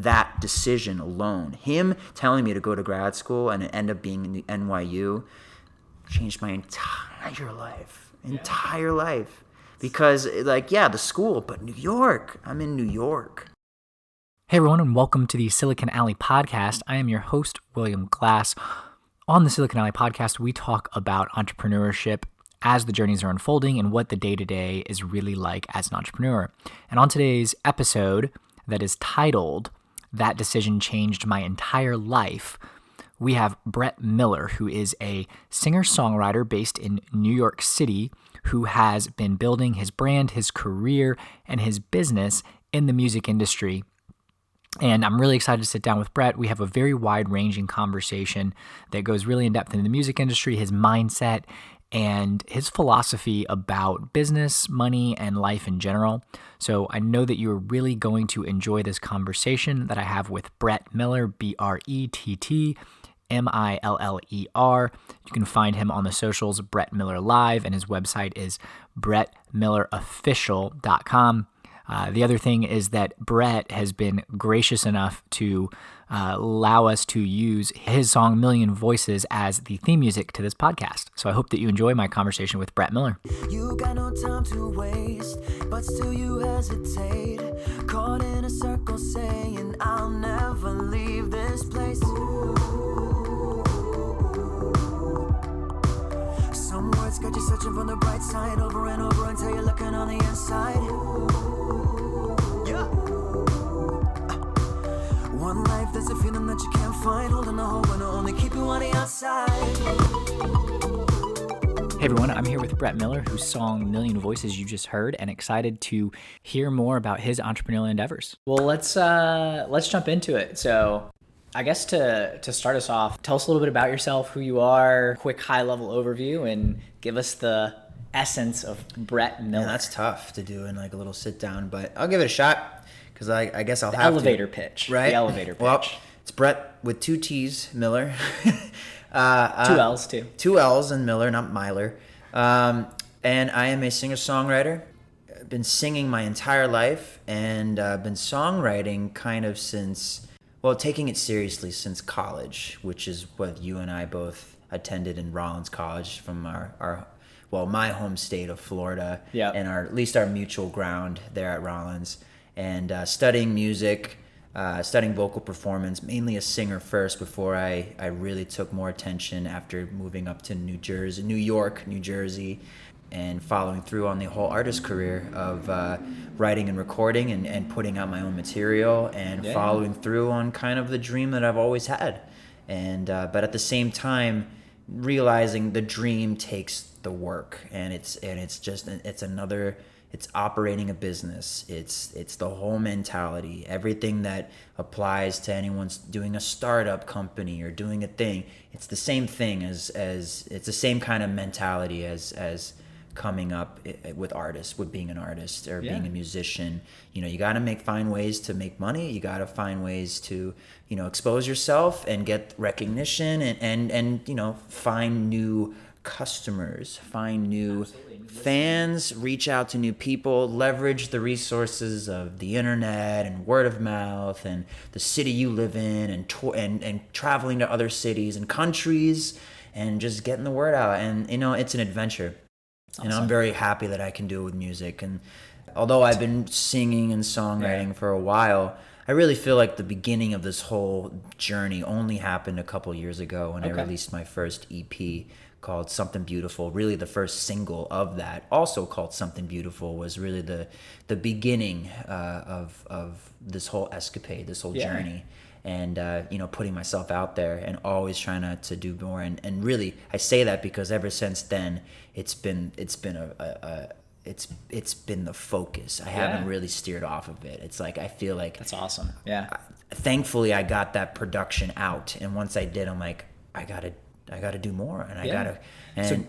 that decision alone, him telling me to go to grad school and it ended up being in the NYU, changed my entire life. Because, like, yeah, the school, but New York. I'm in New York. Hey everyone, and welcome to the Silicon Alley Podcast. I am your host, William Glass. On the Silicon Alley Podcast, we talk about entrepreneurship as the journeys are unfolding and what the day-to-day is really like as an entrepreneur. And on today's episode that is titled, That Decision Changed My Entire Life, we have Brett Miller, who is a singer-songwriter based in New York City, who has been building his brand, his career, and his business in the music industry. And I'm really excited to sit down with Brett. We have a very wide-ranging conversation that goes really in-depth into the music industry, his mindset, and his philosophy about business, money, and life in general. So I know that you're really going to enjoy this conversation that I have with Brett Miller, BrettMiller. You can find him on the socials, Brett Miller Live, and his website is brettmillerofficial.com. The other thing is that Brett has been gracious enough to allow us to use his song Million Voices as the theme music to this podcast. So I hope that you enjoy my conversation with Brett Miller. You got no time to waste, but still you hesitate. Caught in a circle saying, I'll never leave this place. Some words got you searching for the bright side over and over until you're looking on the inside. One life, there's a feeling that you can't find. Holding a hope and only keep you on the outside. Hey everyone, I'm here with Brett Miller, whose song Million Voices you just heard, and excited to hear more about his entrepreneurial endeavors. Well, let's jump into it. So I guess to start us off, tell us a little bit about yourself, who you are, quick high-level overview, and give us the essence of Brett Miller. Man, that's tough to do in like a little sit down, but I'll give it a shot. Because I guess I'll have elevator pitch, right? The elevator pitch. Well, it's Brett with two T's, Miller. Two L's, too. Two L's and Miller, not Myler. And I am a singer-songwriter. I've been singing my entire life, and I've been songwriting kind of since, taking it seriously since college, which is what you and I both attended in Rollins College from my home state of Florida, and at least our mutual ground there at Rollins. And studying music, studying vocal performance, mainly a singer first before I really took more attention after moving up to New York, New Jersey, and following through on the whole artist career of writing and recording and putting out my own material and following through on kind of the dream that I've always had. And but at the same time, realizing the dream takes the work, and it's operating a business. It's the whole mentality. Everything that applies to anyone's doing a startup company or doing a thing. It's the same thing as it's the same kind of mentality as coming up with artists, with being an artist or being a musician. You got to find ways to make money. You got to find ways to expose yourself and get recognition and find new customers, find new fans, reach out to new people, leverage the resources of the internet and word of mouth and the city you live in and traveling to other cities and countries and just getting the word out. And it's an adventure. Awesome. And I'm very happy that I can do it with music. And although I've been singing and songwriting for a while, I really feel like the beginning of this whole journey only happened a couple years ago when I released my first EP called Something Beautiful. Really the first single of that, also called Something Beautiful, was really the beginning of this whole escapade, this whole journey. And putting myself out there and always trying to do more. And really, I say that because ever since then, it's been the focus. I haven't really steered off of it. It's like I feel like that's awesome. Yeah. Thankfully, I got that production out, and once I did, I'm like, I gotta do more, and I gotta. And so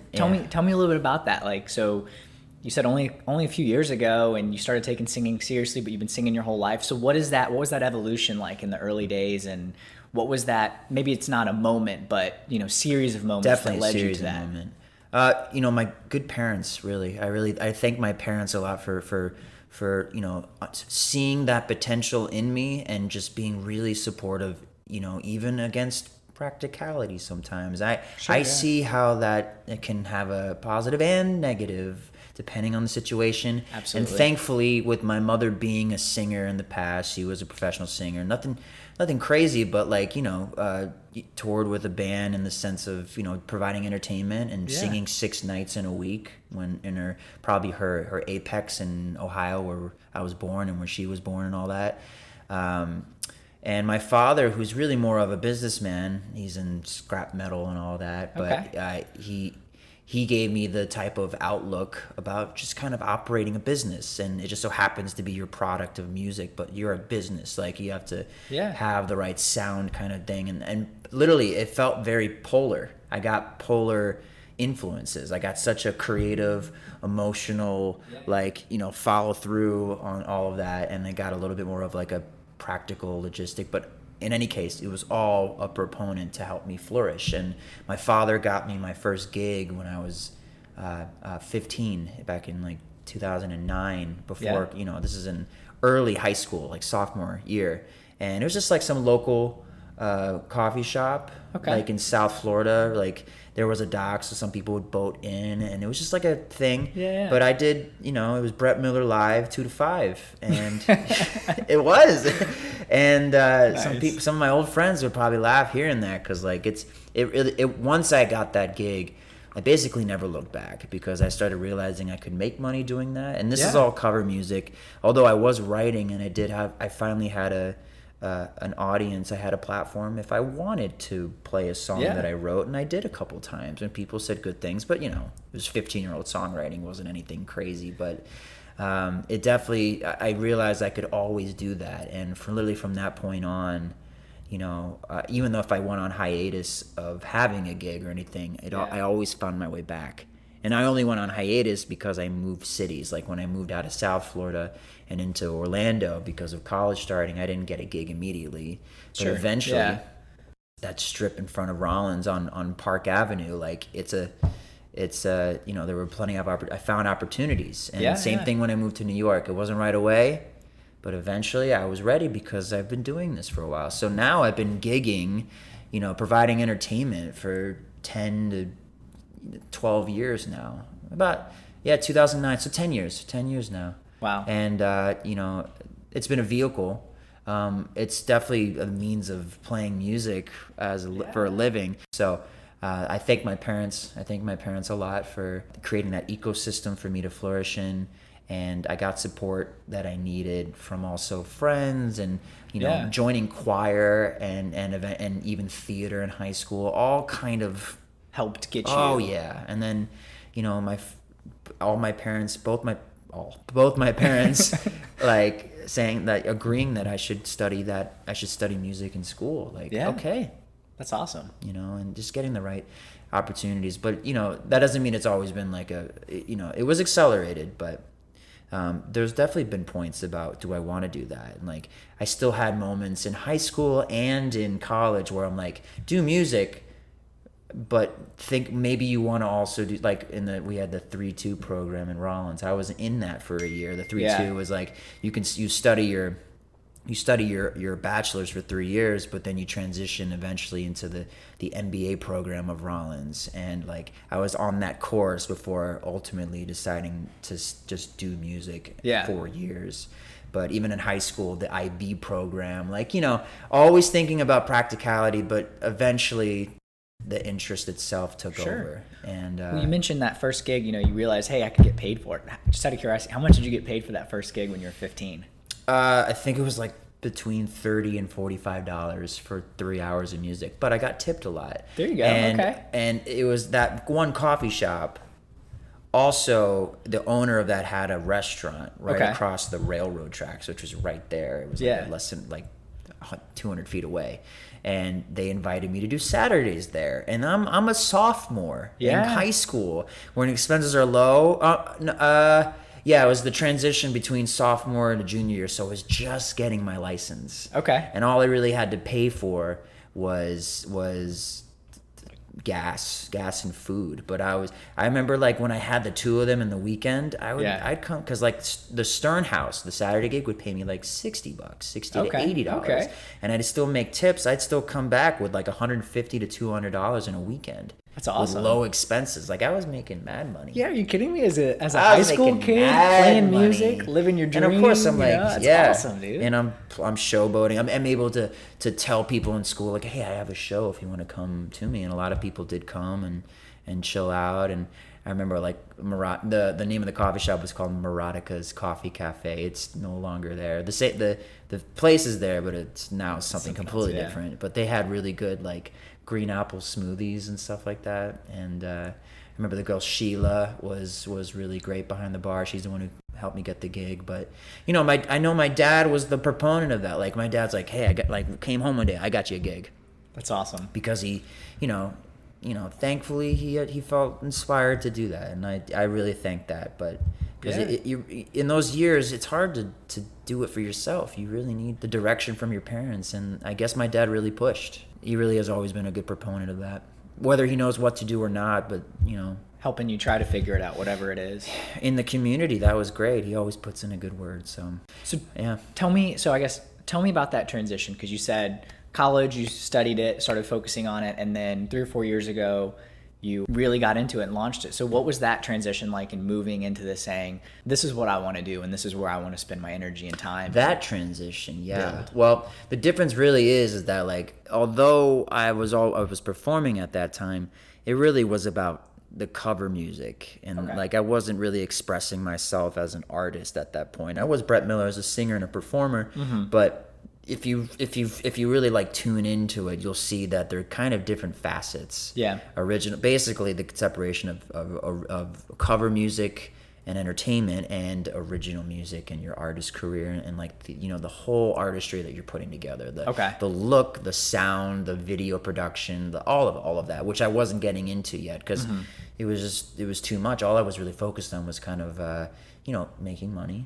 tell me a little bit about that. Like, so you said only a few years ago, and you started taking singing seriously, but you've been singing your whole life. So what was that evolution like in the early days, and what was that? Maybe it's not a moment, but series of moments definitely that led series you to of that. Moment. My good parents, really. I thank my parents a lot for for seeing that potential in me and just being really supportive, even against practicality sometimes. I see how that it can have a positive and negative depending on the situation. Absolutely. And thankfully, with my mother being a singer in the past, she was a professional singer. Nothing crazy, but toured with a band in the sense of providing entertainment and singing 6 nights in a week when in her apex in Ohio, where I was born and where she was born and all that. And my father, who's really more of a businessman, he's in scrap metal and all that, but he gave me the type of outlook about just kind of operating a business, and it just so happens to be your product of music, but you're a business. Like, you have to have the right sound kind of thing. And literally, it felt very polar. I got polar influences. I got such a creative, emotional, follow through on all of that, and I got a little bit more of like a practical logistic, but in any case, it was all a proponent to help me flourish. And my father got me my first gig when I was 15, back in 2009, before this is in early high school, like sophomore year, and it was just like some local coffee shop, in South Florida. There was a dock, so some people would boat in, and it was just like a thing. But I did, it was Brett Miller live 2 to 5, and it was. And nice. Some of my old friends would probably laugh hearing that, because once I got that gig, I basically never looked back, because I started realizing I could make money doing that. And this is all cover music, although I was writing, and I finally had an audience. I had a platform if I wanted to play a song that I wrote, and I did a couple times, and people said good things. But it was 15-year-old songwriting, wasn't anything crazy. But it definitely, I realized I could always do that, and literally from that point on, even though if I went on hiatus of having a gig or anything, I always found my way back. And I only went on hiatus because I moved cities. Like when I moved out of South Florida and into Orlando because of college starting, I didn't get a gig immediately. But eventually, that strip in front of Rollins on Park Avenue, there were plenty of I found opportunities. And same thing when I moved to New York. It wasn't right away, but eventually I was ready, because I've been doing this for a while. So now I've been gigging, providing entertainment for 10 to 12 years now. 2009, so 10 years now. Wow. And it's been a vehicle. It's definitely a means of playing music for a living. So I thank my parents a lot for creating that ecosystem for me to flourish in. And I got support that I needed from also friends, and joining choir and even theater in high school, all kind of helped get you. Oh yeah. And then both my parents saying that, agreeing that I should study music in school. Okay, that's awesome. And just getting the right opportunities. But that doesn't mean it's always been it was accelerated, but there's definitely been points about, do I want to do that? And I still had moments in high school and in college where I'm do music, but think maybe you want to also do, we had the 3-2 program in Rollins. I was in that for a year. The 3-2 was you study your bachelor's for 3 years, but then you transition eventually into the MBA program of Rollins. And I was on that course before ultimately deciding to just do music 4 years. But even in high school, the IB program, always thinking about practicality, but eventually the interest itself took over. And you mentioned that first gig, you realized, hey, I could get paid for it. Just out of curiosity, how much did you get paid for that first gig when you were 15? I think it was between $30 and $45 for 3 hours of music, but I got tipped a lot. There you go. And it was that one coffee shop. Also, the owner of that had a restaurant across the railroad tracks, which was right there. It was less than 200 feet away. And they invited me to do Saturdays there. And I'm a sophomore in high school when expenses are low. It was the transition between sophomore and junior year, so I was just getting my license. Okay. And all I really had to pay for was gas and food. But I remember like when I had the two of them in the weekend, I'd come, because like the Stern House, the Saturday gig would pay me like $60, $60 to $80, Okay. and I'd still make tips. I'd still come back with like $150 to $200 in a weekend. That's awesome. With low expenses. Like I was making mad money. Yeah, are you kidding me? As a I high was school making kid, mad playing money. music, living your dream. And of course I'm like, that's yeah, awesome, dude. and I'm showboating. I'm able to tell people in school like, hey, I have a show if you want to come to me. And a lot of people did come and chill out. And I remember like the name of the coffee shop was called Maratica's Coffee Cafe. It's no longer there. The place is there, but it's now something completely different. But they had really good like green apple smoothies and stuff like that. And I remember the girl Sheila was really great behind the bar. She's the one who helped me get the gig. But you know, I know my dad was the proponent of that. Like my dad's like, hey, I got like came home one day, I got you a gig. That's awesome. Because he, you know, thankfully he felt inspired to do that, and I really thank that. But because in those years, it's hard to do it for yourself. You really need the direction from your parents, and I guess my dad really pushed. He really has always been a good proponent of that, whether he knows what to do or not. But you know, helping you try to figure it out, whatever it is. In the community, that was great. He always puts in a good word. So yeah. Tell me about that transition, because you said college, you studied it, started focusing on it, and then 3 or 4 years ago, you really got into it and launched it. So what was that transition like in moving into this, saying, this is what I want to do and this is where I want to spend my energy and time? That transition, yeah. Well, the difference really is that like, although I was performing at that time, it really was about the cover music, and like I wasn't really expressing myself as an artist at that point. I was Brett Miller as a singer and a performer, but if you really like tune into it, you'll see that they're kind of different facets. Yeah. Basically the separation of cover music and entertainment and original music and your artist career, and like the whole artistry that you're putting together. The look, the sound, the video production, all of that, which I wasn't getting into yet because it was too much. All I was really focused on was kind of making money.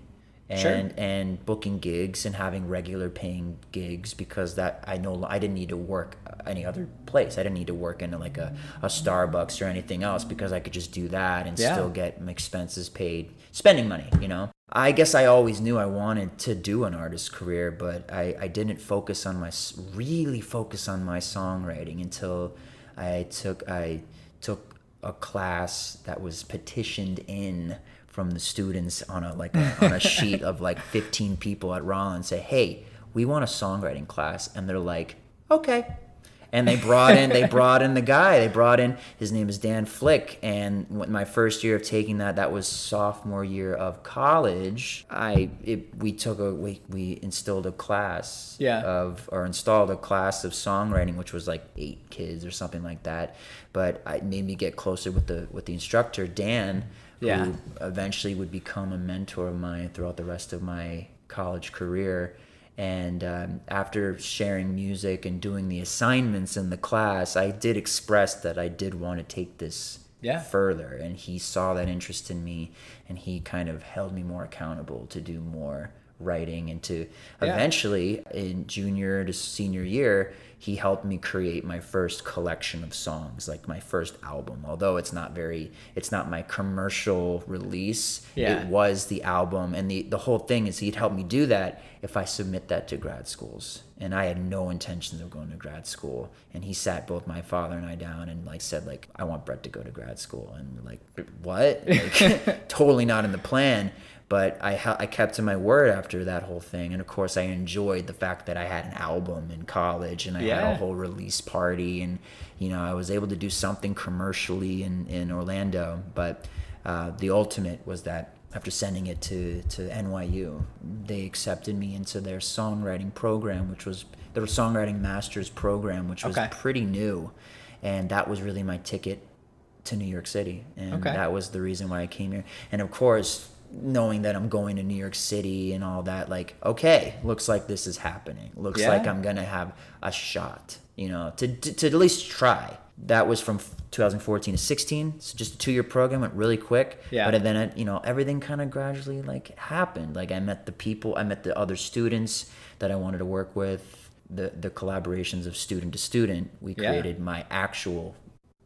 And booking gigs and having regular paying gigs, because that I didn't need to work any other place. I didn't need to work in like a Starbucks or anything else, because I could just do that and still get my expenses paid, spending money, I guess I always knew I wanted to do an artist career, but I didn't really focus on my songwriting until I took a class that was petitioned in from the students on a sheet of like 15 people at Rollins, say, hey, we want a songwriting class. And they're like, okay. And they brought in the guy. His name is Dan Flick. And my first year of taking that was sophomore year of college. We installed a class of songwriting, which was like 8 kids or something like that. But it made me get closer with the instructor, Dan, who eventually would become a mentor of mine throughout the rest of my college career. And after sharing music and doing the assignments in the class, I did express that I did want to take this further. And he saw that interest in me, and he kind of held me more accountable to do more writing. And to eventually, in junior to senior year, he helped me create my first collection of songs, like my first album. Although it's not my commercial release. It was the album. And the whole thing is he'd help me do that if I submit that to grad schools. And I had no intentions of going to grad school. And he sat both my father and I down and said, I want Brett to go to grad school. And we're like, what? Totally not in the plan. But I kept to my word after that whole thing. And of course, I enjoyed the fact that I had an album in college, and I had a whole release party, and I was able to do something commercially in Orlando. But the ultimate was that after sending it to NYU, they accepted me into their songwriting program, which was their songwriting master's program, which was pretty new. And that was really my ticket to New York City. And that was the reason why I came here. And of course, knowing that I'm going to New York City and all that, looks like this is happening. Looks like I'm going to have a shot, to at least try. That was from 2014 to 16. So just a 2-year program, went really quick. Yeah. But then, everything kind of gradually happened. I met the other students that I wanted to work with, the collaborations of student to student. We created my actual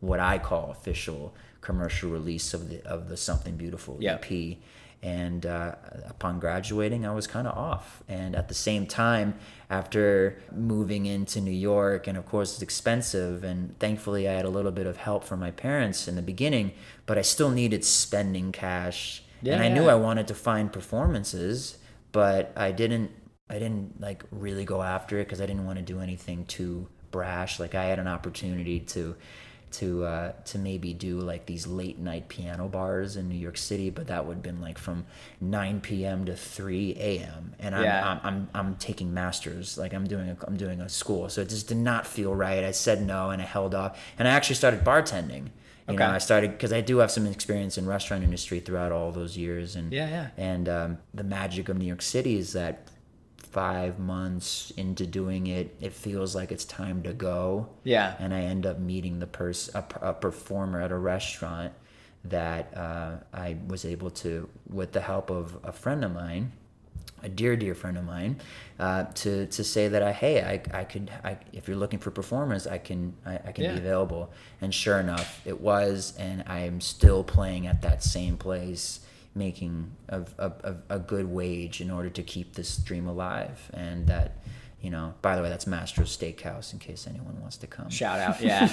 what I call official commercial release of the Something Beautiful EP. And upon graduating, I was kind of off. And at the same time, after moving into New York, and of course it's expensive, and thankfully I had a little bit of help from my parents in the beginning, but I still needed spending cash. And I knew I wanted to find performances, but I didn't like really go after it because I didn't want to do anything too brash. Like, I had an opportunity to maybe do like these late night piano bars in New York City, but that would have been like from 9 p.m. to 3 a.m. and I'm taking masters, like I'm doing a school, so it just did not feel right. I said no, and I held off, and I actually started bartending. You know, I started because I do have some experience in restaurant industry throughout all those years, and the magic of New York City is that 5 months into doing it, it feels like it's time to go. Yeah. And I end up meeting a performer at a restaurant that I was able to, with the help of a friend of mine, a dear friend of mine, to say that I could, if you're looking for performers, I can be available. And sure enough, it was, and I'm still playing at that same place, making a good wage in order to keep this dream alive. And that, you know, by the way, that's Mastro's Steakhouse in case anyone wants to come. Shout out, yeah.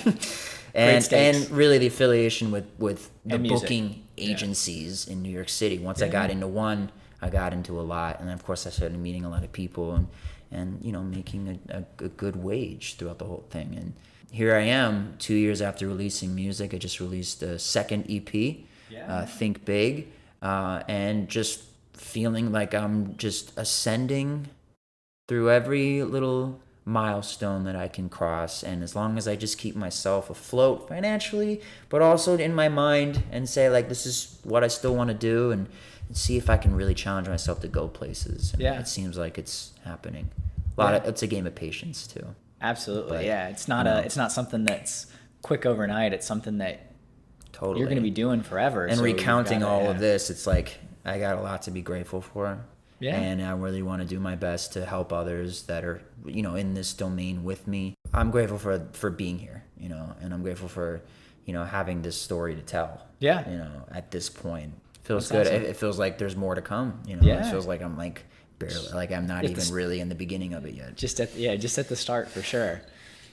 and really the affiliation with the booking agencies in New York City. Once I got into one, I got into a lot, and of course I started meeting a lot of people and you know, making a good wage throughout the whole thing. And here I am 2 years after releasing music. I just released a second EP, Think Big. And just feeling like I'm just ascending through every little milestone that I can cross. And as long as I just keep myself afloat financially, but also in my mind, and say like, this is what I still want to do, and see if I can really challenge myself to go places. And it seems like it's happening. It's a game of patience too. Absolutely. But, it's not something that's quick overnight. It's something that you're going to be doing forever. And so recounting all of this, it's like I got a lot to be grateful for. Yeah. And I really want to do my best to help others that are, you know, in this domain with me. I'm grateful for being here, you know, and I'm grateful for, you know, having this story to tell. Yeah. You know, at this point. It feels good. Awesome. It feels like there's more to come, you know. It feels like I'm like barely, like I'm not even really in the beginning of it yet. Just at the start for sure.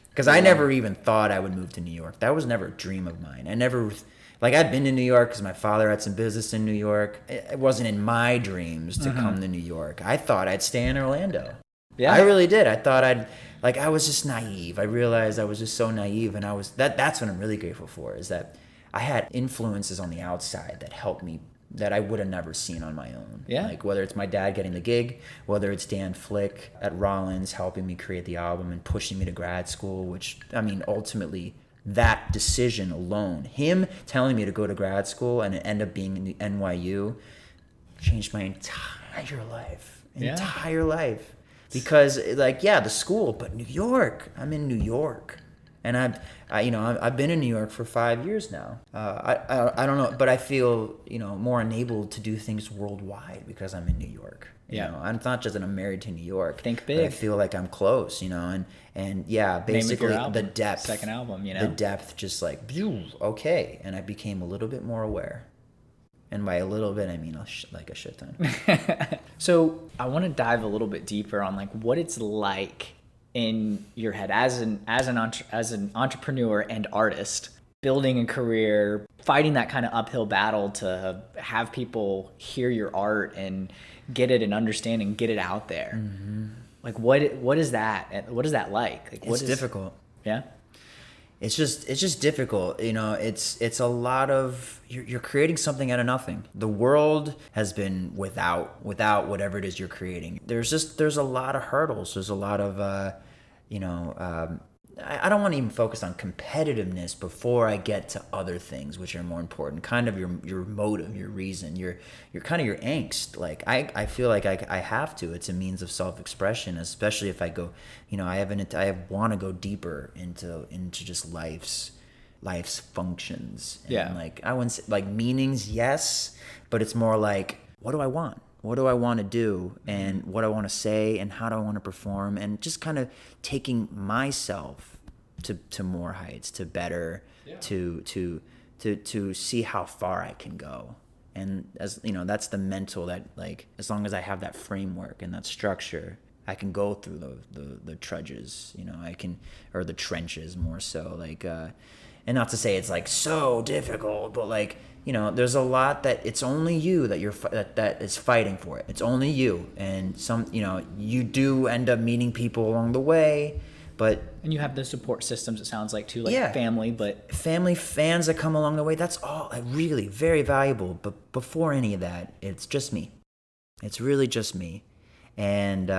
Because I never even thought I would move to New York. That was never a dream of mine. I never, like, I'd been to New York because my father had some business in New York. It wasn't in my dreams to come to New York. I thought I'd stay in Orlando. Yeah. I really did. I thought I was just naive. I realized I was just so naive, and that's what I'm really grateful for, is that I had influences on the outside that helped me that I would have never seen on my own. Yeah. Like, whether it's my dad getting the gig, whether it's Dan Flick at Rollins helping me create the album and pushing me to grad school, which, I mean, ultimately, that decision alone, him telling me to go to grad school and it end up being in the NYU, changed my entire life. Because, like, the school, but New York, I'm in New York. And I've been in New York for 5 years now. I don't know, but I feel, you know, more enabled to do things worldwide because I'm in New York. You know, it's not just that I'm married to New York. Think big. But I feel like I'm close, you know, and basically the depth. Second album, you know. The depth just like, okay. And I became a little bit more aware. And by a little bit, I mean like a shit ton. So I want to dive a little bit deeper on like what it's like in your head as an entrepreneur and artist, building a career, fighting that kind of uphill battle to have people hear your art and get it and understand and get it out there. Mm-hmm. Like what is that? What is that like? It's difficult. Yeah. It's just difficult. You know, it's a lot of, you're creating something out of nothing. The world has been without whatever it is you're creating. There's a lot of hurdles. There's a lot of, I don't want to even focus on competitiveness before I get to other things which are more important. Kind of your motive, your reason, your kind of your angst. Like I feel like I have to. It's a means of self-expression, especially if I go, you know, I want to go deeper into just life's functions. And like I wouldn't say, like meanings, yes, but it's more like, what do I want? What do I want to do, and what I want to say, and how do I want to perform, and just kind of taking myself to more heights, to better, to see how far I can go. And as you know, that's the mental, that like, as long as I have that framework and that structure, I can go through the trudges, you know, I can, or the trenches more so, like, and not to say it's like so difficult, but like, you know, there's a lot that it's only you that that is fighting for it. It's only you, and some, you know, you do end up meeting people along the way, but And you have the support systems, it sounds like, too, like yeah, family, but family, fans that come along the way. That's all like, really very valuable. But before any of that, it's just me. It's really just me, and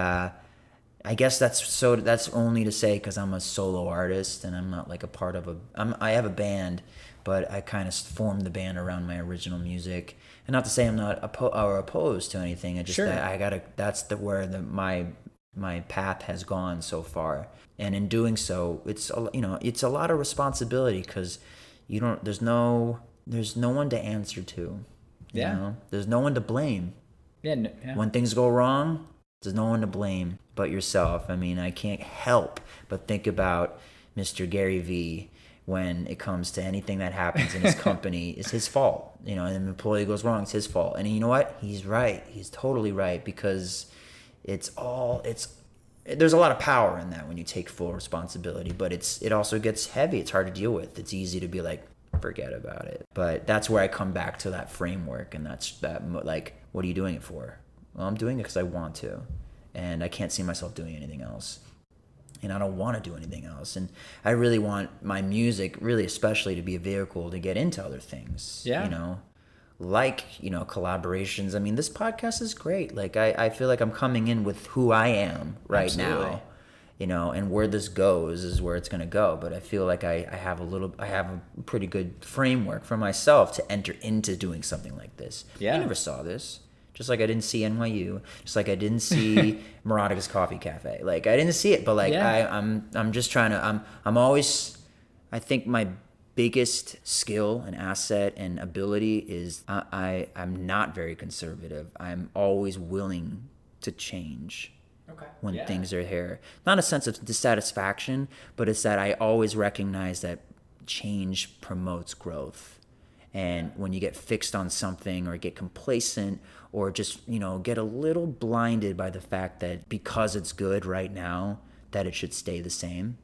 I guess that's only to say because I'm a solo artist and I'm not like a part of I have a band, but I kind of formed the band around my original music. And not to say I'm not opposed to anything. I just Sure. that's where my path has gone so far. And in doing so, it's a lot of responsibility because there's no one to answer to. You know? There's no one to blame. yeah. When things go wrong, there's no one to blame but yourself. I mean, I can't help but think about Mr. Gary Vee when it comes to anything that happens in his company. It's his fault. You know, and an employee goes wrong, it's his fault. And you know what? He's right. He's totally right, because there's a lot of power in that when you take full responsibility, but it also gets heavy. It's hard to deal with. It's easy to be like, forget about it. But that's where I come back to that framework, and like, what are you doing it for? Well, I'm doing it because I want to, and I can't see myself doing anything else, and I don't want to do anything else. And I really want my music, really especially, to be a vehicle to get into other things. Yeah. You know, like, you know, collaborations. I mean, this podcast is great. Like, I feel like I'm coming in with who I am right Absolutely. now, you know, and where this goes is where it's going to go. But I feel like I have a pretty good framework for myself to enter into doing something like this. Yeah. I never saw this. Just like I didn't see NYU, just like I didn't see Maratica's Coffee Cafe. Like, I didn't see it, but like, I'm just trying to, I'm always, I think my biggest skill and asset and ability is I'm not very conservative. I'm always willing to change when things are here. Not a sense of dissatisfaction, but it's that I always recognize that change promotes growth. And when you get fixed on something or get complacent or just, you know, get a little blinded by the fact that because it's good right now, that it should stay the same.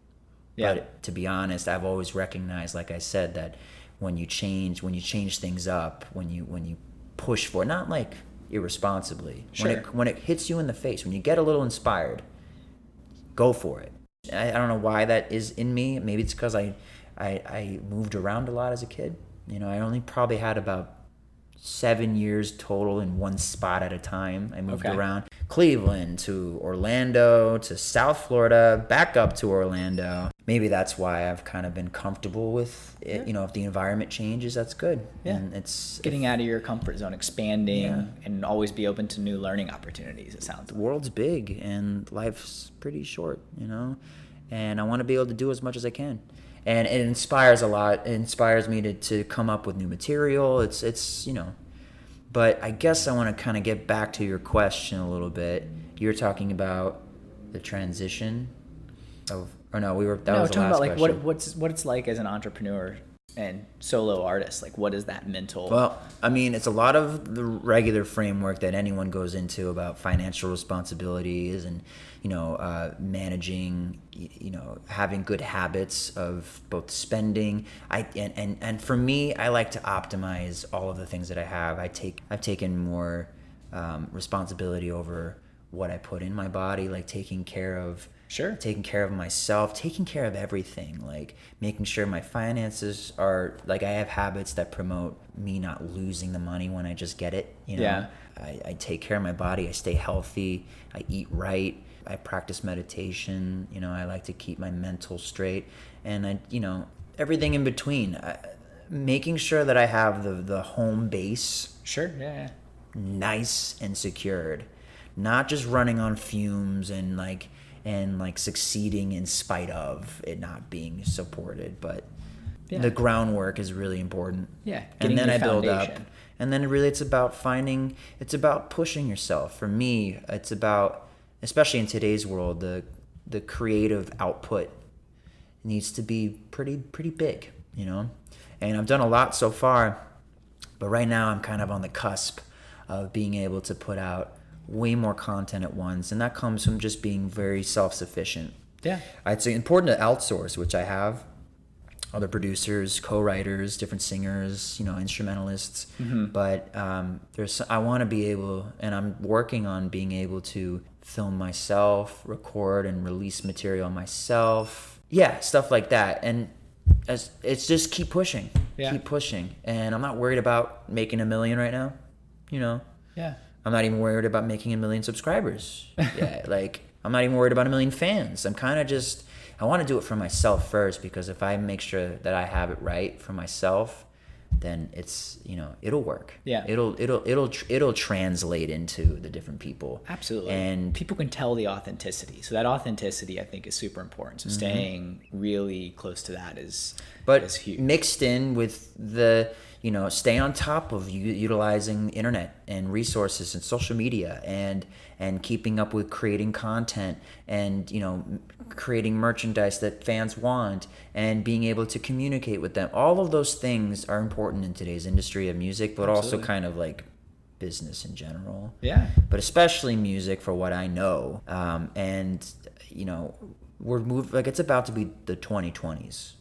Yeah. But to be honest, I've always recognized, like I said, that when you change things up, when you push for it, not like irresponsibly, Sure. when it hits you in the face, when you get a little inspired, go for it. I don't know why that is in me. Maybe it's because I moved around a lot as a kid. You know, I only probably had about 7 years total in one spot at a time. I moved around Cleveland to Orlando to South Florida, back up to Orlando. Maybe that's why I've kind of been comfortable with it. You know, if the environment changes, that's good. Yeah. And it's Getting out of your comfort zone, expanding, and always be open to new learning opportunities, it sounds the like. world's big and life's pretty short, you know, and I want to be able to do as much as I can. And it inspires a lot. It inspires me to come up with new material. It's you know, but I guess I want to kind of get back to your question a little bit. You were talking about the transition of, or no, we were, that was the talking last about like question. what it's like as an entrepreneur and solo artist. Like, what is that mental? Well, I mean, it's a lot of the regular framework that anyone goes into about financial responsibilities and, you know, managing, you know, having good habits of both spending. And for me, I like to optimize all of the things that I have. I've taken more responsibility over what I put in my body, like taking care of myself, taking care of everything, like making sure my finances are, like, I have habits that promote me not losing the money when I just get it, you know. Yeah. I take care of my body, I stay healthy, I eat right, I practice meditation, you know, I like to keep my mental straight, and I, you know, everything in between, making sure that I have the home base Sure. Yeah. nice and secured, not just running on fumes and succeeding in spite of it not being supported, but the groundwork is really important. Yeah, and then I build up, foundation. and then really it's about pushing yourself. For me, it's about, especially in today's world, the creative output needs to be pretty big, you know. And I've done a lot so far, but right now I'm kind of on the cusp of being able to put out way more content at once, and that comes from just being very self-sufficient. Yeah. It's important to outsource, which I have. Other producers, co-writers, different singers, instrumentalists. But I want to be able, and I'm working on being able to film myself, record and release material myself. Yeah, stuff like that. And it's just keep pushing, And I'm not worried about making $1 million right now, Yeah. I'm not even worried about making 1 million subscribers. Yeah, I'm not even worried about 1 million fans. I'm kind of just, I want to do it for myself first, because if I make sure that I have it right for myself, then it's, it'll work. Yeah. It'll translate into the different people. Absolutely. And people can tell the authenticity. So that authenticity, I think, is super important. So staying really close to that is huge. Mixed in with the, stay on top of utilizing internet and resources and social media and keeping up with creating content and, creating merchandise that fans want and being able to communicate with them. All of those things are important in today's industry of music, but also kind of like business in general. Yeah. But especially music, for what I know. We're it's about to be the 2020s.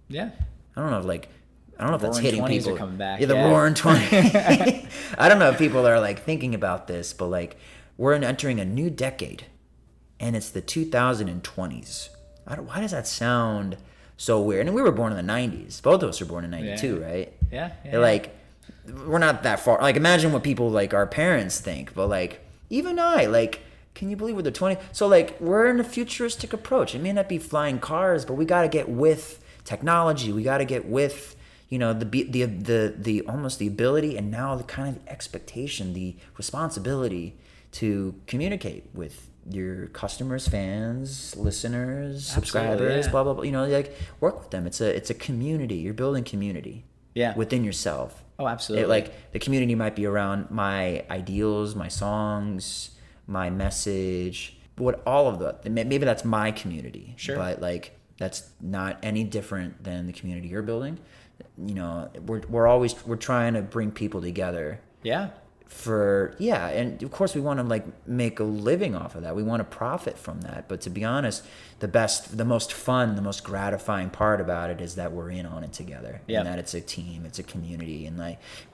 Yeah. I don't know if that's hitting 20s people. Are coming back. Yeah, the roaring 20s. I don't know if people are thinking about this, but we're entering a new decade, and it's the 2020s. Why does that sound so weird? And we were born in the 90s. Both of us were born in 92, right? Yeah. We're not that far. Imagine what people our parents think, but even can you believe we're the 20s? So we're in a futuristic approach. It may not be flying cars, but we got to get with technology. We got to get with the almost the ability, and now the kind of expectation, the responsibility to communicate with your customers, fans, listeners, subscribers, blah blah blah. Work with them. It's a community. You're building community. Yeah. Within yourself. Oh, absolutely. The community might be around my ideals, my songs, my message, all of that. Maybe that's my community. Sure. But that's not any different than the community you're building. We're trying to bring people together. Yeah. And of course we want to make a living off of that. We want to profit from that. But to be honest, the most fun, the most gratifying part about it is that we're in on it together. Yeah. And that it's a team, it's a community, and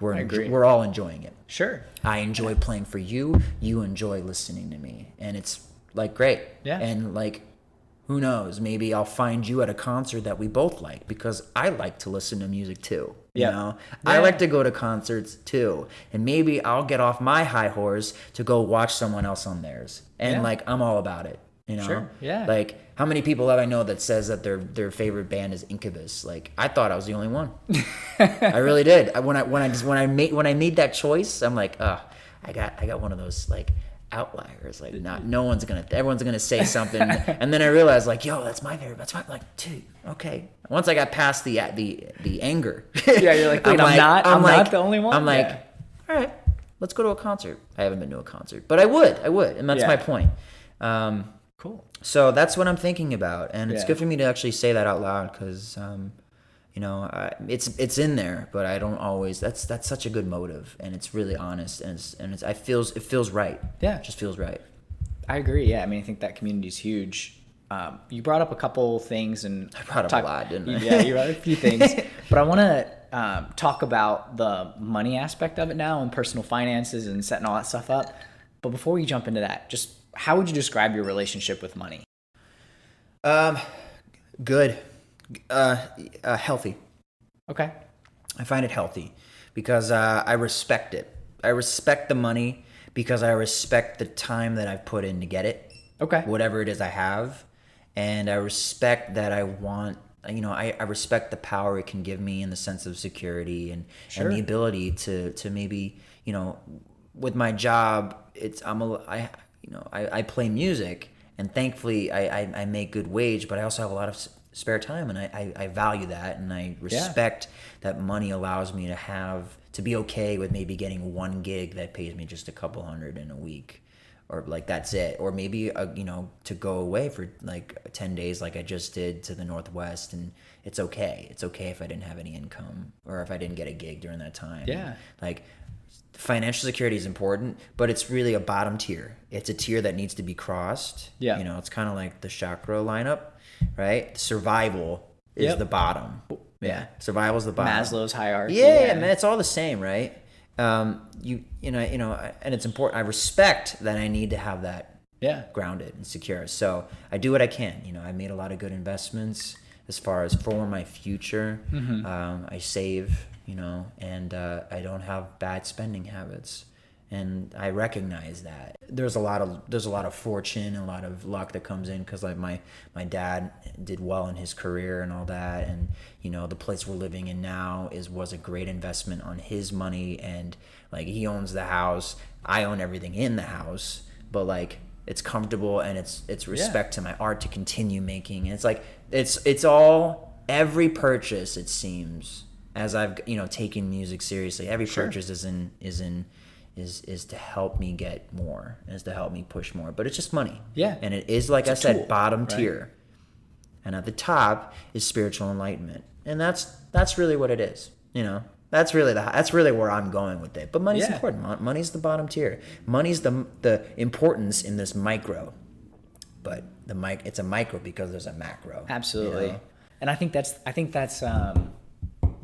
agree. we're all enjoying it. Sure. I enjoy playing for you. You enjoy listening to me, and it's great. Yeah. And who knows? Maybe I'll find you at a concert that we both like, because I like to listen to music too. Yeah. I like to go to concerts too, and maybe I'll get off my high horse to go watch someone else on theirs, and I'm all about it. Sure. Yeah. How many people have I know that says that their favorite band is Incubus? I thought I was the only one. I really did. When I made that choice, I'm I got one of those outliers. Everyone's gonna say something, and then I realized yo, that's my favorite. That's my dude. Okay. Once I got past the anger, yeah, you're wait, I'm not the only one. I'm all right, let's go to a concert. I haven't been to a concert, but I would, and that's my point. Cool. So that's what I'm thinking about, and it's good for me to actually say that out loud, because it's in there, but I don't always. That's such a good motive, and it's really honest, and it feels right. Yeah, it just feels right. I agree. Yeah, I think that community is huge. You brought up a couple things, and I brought up a lot, didn't I? Yeah, you brought up a few things, but I want to talk about the money aspect of it now, and personal finances, and setting all that stuff up. But before we jump into that, just how would you describe your relationship with money? Good. Healthy. Okay. I find it healthy because I respect it. I respect the money because I respect the time that I've put in to get it. Okay. Whatever it is I have. And I respect that I want, I respect the power it can give me in the sense of security and the ability to maybe, with my job, I play music, and thankfully I make good wage, but I also have a lot of spare time, and I value that, and I respect that money allows me to be okay with maybe getting one gig that pays me just a couple hundred in a week, or like that's it, or maybe to go away for like 10 days like I just did to the Northwest, and it's okay if I didn't have any income or if I didn't get a gig during that time. Yeah. Like financial security is important, but it's really a bottom tier. It's a tier that needs to be crossed. Yeah. It's kind of like the chakra lineup, right? Survival is the bottom. Yeah, survival's the bottom. Maslow's hierarchy. Yeah, man, it's all the same, right? And it's important. I respect that I need to have that grounded and secure. So I do what I can. I made a lot of good investments as far as for my future. I save, and I don't have bad spending habits. And I recognize that there's a lot of fortune and a lot of luck that comes in because like my dad did well in his career and all that, and the place we're living in now was a great investment on his money, and like he owns the house, I own everything in the house, but like it's comfortable and it's respect to my art to continue making. And it's like it's all every purchase, it seems, as I've taken music seriously, every purchase is to help me get more, is to help me push more. But it's just money. Yeah. And it is, like I said, tool, bottom tier. And at the top is spiritual enlightenment. And that's really what it is. That's really where I'm going with it. But money's important. Money's the bottom tier. Money's the importance in this micro. But it's a micro because there's a macro. Absolutely. And I think that's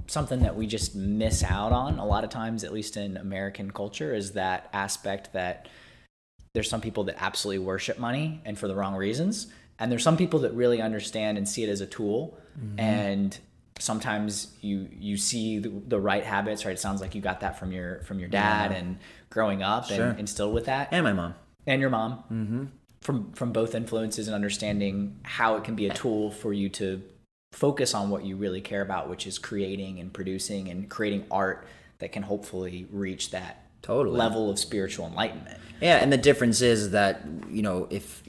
something that we just miss out on a lot of times, at least in American culture, is that aspect that there's some people that absolutely worship money and for the wrong reasons. And there's some people that really understand and see it as a tool. And sometimes you see the right habits, right? It sounds like you got that from your dad and growing up and instilled with that. And my mom. And your mom. From both influences and understanding how it can be a tool for you to focus on what you really care about, which is creating and producing and creating art that can hopefully reach that level of spiritual enlightenment. Yeah, and the difference is that, if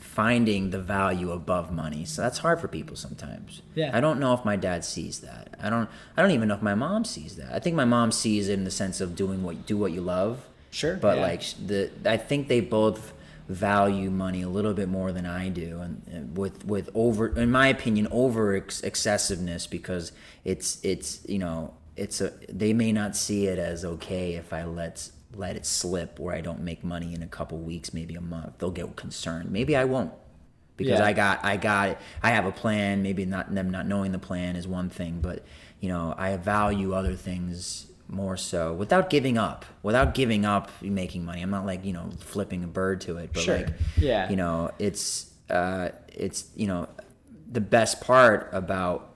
finding the value above money, so that's hard for people sometimes. Yeah. I don't know if my dad sees that. I don't even know if my mom sees that. I think my mom sees it in the sense of do what you love. Sure. But I think they both value money a little bit more than I do, and with over, in my opinion, over excessiveness, because they may not see it as okay if I let it slip where I don't make money in a couple weeks, maybe a month. They'll get concerned. Maybe I won't, because I have a plan. Maybe them not knowing the plan is one thing, but I value other things more so without giving up making money. I'm not like flipping a bird to it, but it's the best part about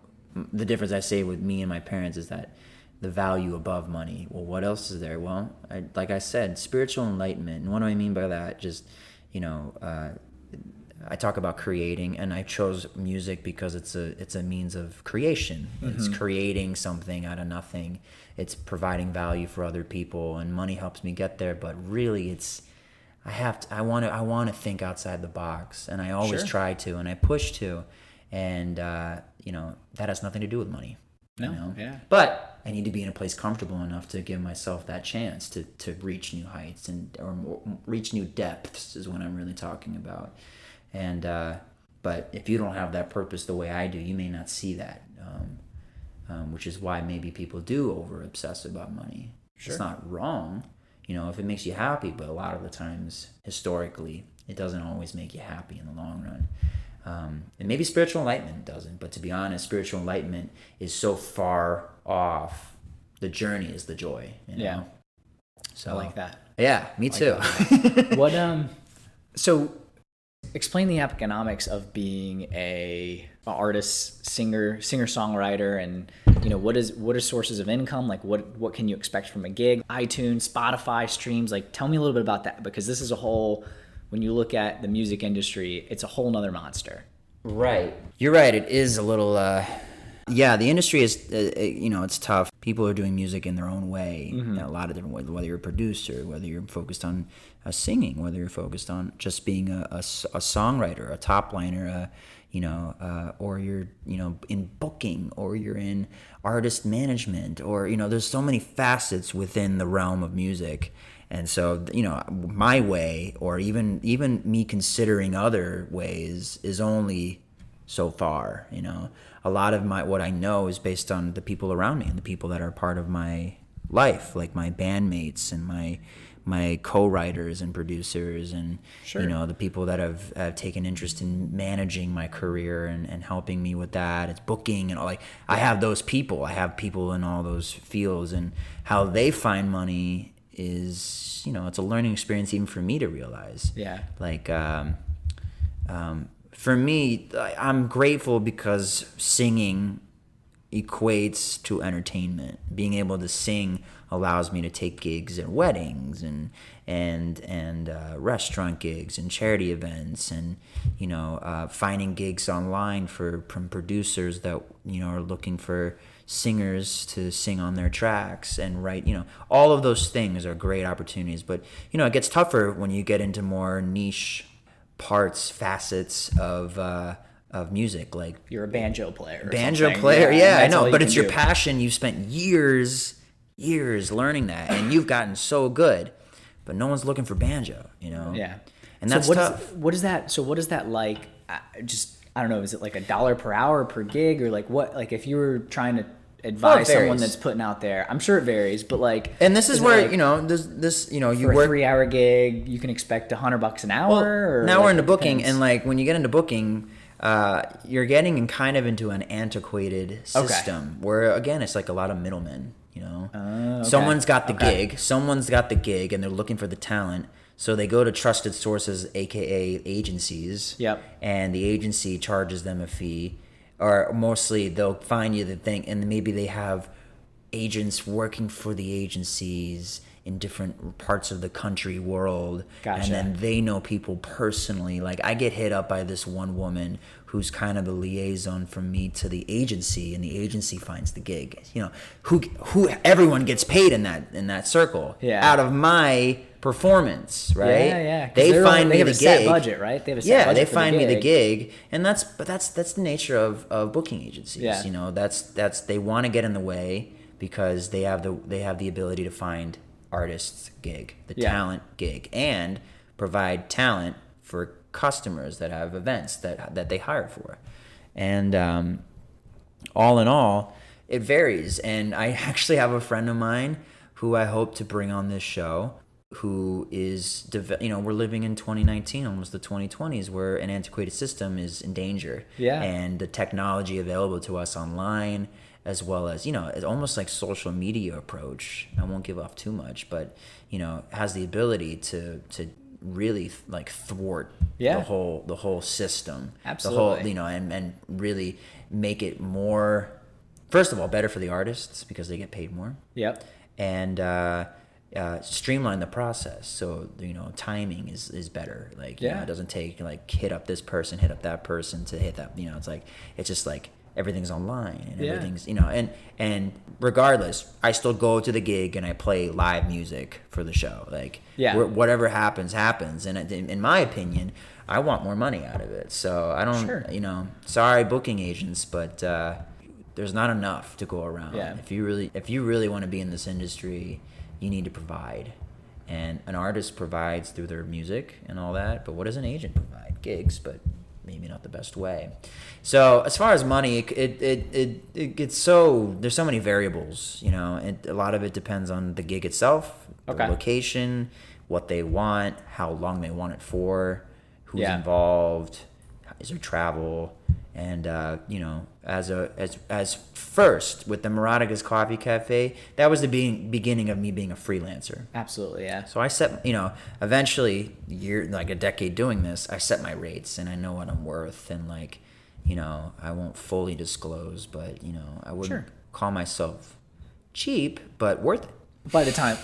the difference I say with me and my parents is that the value above money. Well, what else is there? Well, like I said, spiritual enlightenment. And what do I mean by that? Just I talk about creating, and I chose music because it's a means of creation. It's creating something out of nothing. It's providing value for other people, and money helps me get there. But really, I want to think outside the box, and I always try to, and I push to, and that has nothing to do with money. But I need to be in a place comfortable enough to give myself that chance to reach new heights or reach new depths is what I'm really talking about. And but if you don't have that purpose the way I do, you may not see that, which is why maybe people do over obsess about money. It's not wrong, if it makes you happy, but a lot of the times historically it doesn't always make you happy in the long run. And maybe spiritual enlightenment doesn't, but to be honest, spiritual enlightenment is so far off. The journey is the joy. Yeah. So I like that. Yeah, me too. What so explain the economics of being a artist, singer-songwriter, and what are sources of income? Like what can you expect from a gig? iTunes, Spotify, streams, like tell me a little bit about that, because this is a whole, when you look at the music industry, it's a whole nother monster. Right. You're right. It is a little, the industry is, it's tough. People are doing music in their own way, in a lot of different ways, whether you're a producer, whether you're focused on singing, whether you're focused on just being a songwriter, a top liner, or you're, in booking, or you're in artist management, or, there's so many facets within the realm of music. And so, my way, or even me considering other ways, is only so far. A lot of what I know is based on the people around me and the people that are part of my life, like my bandmates and my co-writers and producers, and the people that have taken interest in managing my career and helping me with that. It's booking and all. Like, I have those people. I have people in all those fields, and how they find money is, it's a learning experience even for me to realize. Yeah. Like, for me, I'm grateful because singing equates to entertainment. Being able to sing allows me to take gigs at weddings and restaurant gigs and charity events, and finding gigs online from producers that are looking for singers to sing on their tracks and write. All of those things are great opportunities, but it gets tougher when you get into more niche facets of music. Like, you're a banjo player. Yeah, I know, but it's your passion. You've spent years learning that, and you've gotten so good, but no one's looking for banjo. Yeah, and that's tough. What is that like? I don't know. Is it like $1 per hour per gig, or like what? Like, if you were trying to advise someone that's putting out there, I'm sure it varies, but like, and this is where like, this you for work a 3-hour gig, you can expect $100 an hour. Well, or now like, we're into booking, and like when you get into booking, you're getting kind of into an antiquated system where, again, it's like a lot of middlemen. Okay. Someone's got the gig, and they're looking for the talent. So they go to trusted sources, A.K.A. agencies. Yep. And the agency charges them a fee, or mostly they'll find you the thing, and maybe they have agents working for the agencies in different parts of the country, world. Gotcha. And then they know people personally. Like, I get hit up by this one woman who's kind of the liaison from me to the agency, and the agency finds the gig. Who everyone gets paid in that circle. Yeah. Out of my performance, right? Yeah. They find me the gig. They have a set budget, right? They have a set budget. They find me the gig, and that's the nature of booking agencies. Yeah. That's they want to get in the way because they have the ability to find artists gig, the talent gig, and provide talent for customers that have events that they hire for. And all in all, it varies. And I actually have a friend of mine who I hope to bring on this show, who is, we're living in 2019, almost the 2020s, where an antiquated system is in danger. Yeah. And the technology available to us online, as well as, it's almost like social media approach. I won't give off too much, but, has the ability to really like thwart the whole system. Absolutely. The whole, and really make it more, first of all, better for the artists because they get paid more. Yep. And streamline the process, so timing is better. Like, it doesn't take like hit up this person, hit up that person to hit that. It's just like everything's online and everything's and regardless, I still go to the gig and I play live music for the show. Like, whatever happens, and in my opinion, I want more money out of it. So I don't, sorry, booking agents, but there's not enough to go around. Yeah. If you really want to be in this industry, you need to provide. And an artist provides through their music and all that, but what does an agent provide? Gigs, but maybe not the best way. So as far as money, it gets so, there's so many variables, and a lot of it depends on the gig itself, the location, what they want, how long they want it for, who's involved, is there travel, and as first with the Marauders Coffee Cafe, that was the beginning of me being a freelancer. Absolutely, yeah. So I set, eventually, like a decade doing this, I set my rates and I know what I'm worth, and like, I won't fully disclose, but I wouldn't call myself cheap, but worth it. By the time,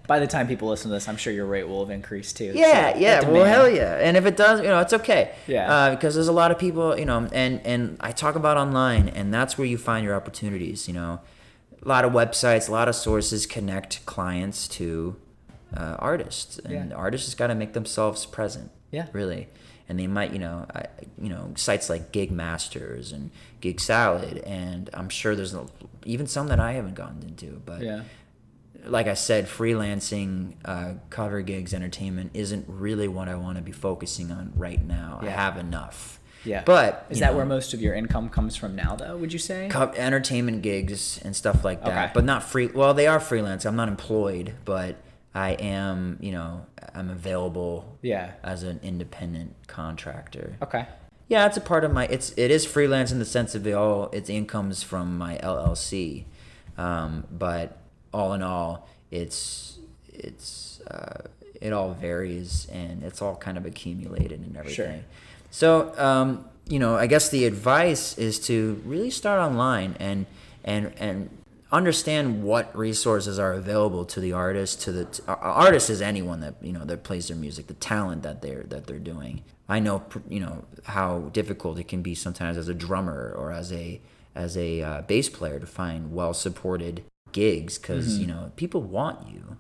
by the time people listen to this, I'm sure your rate will have increased too. Yeah. Well, hell yeah. And if it does, it's okay. Yeah. Because there's a lot of people, and I talk about online, and that's where you find your opportunities. A lot of websites, a lot of sources connect clients to artists, and artists just got to make themselves present. Yeah. Really. And they might, sites like Gig Masters and Gig Salad, and I'm sure there's even some that I haven't gotten into, but like I said, freelancing, cover gigs, entertainment isn't really what I want to be focusing on right now. I have enough. Yeah. But is that where most of your income comes from now, though, would you say? Entertainment gigs and stuff like that, but not free. Well, they are freelance. I'm not employed, but I am, I'm available as an independent contractor. Okay. Yeah, it's a part of it is freelance in the sense of its incomes from my LLC. But all in all, it all varies, and it's all kind of accumulated and everything. Sure. So, I guess the advice is to really start online and understand what resources are available to the artist. Artist is anyone that that plays their music, the talent that they're doing. I know how difficult it can be sometimes as a drummer or as a bass player to find well supported gigs, because people want you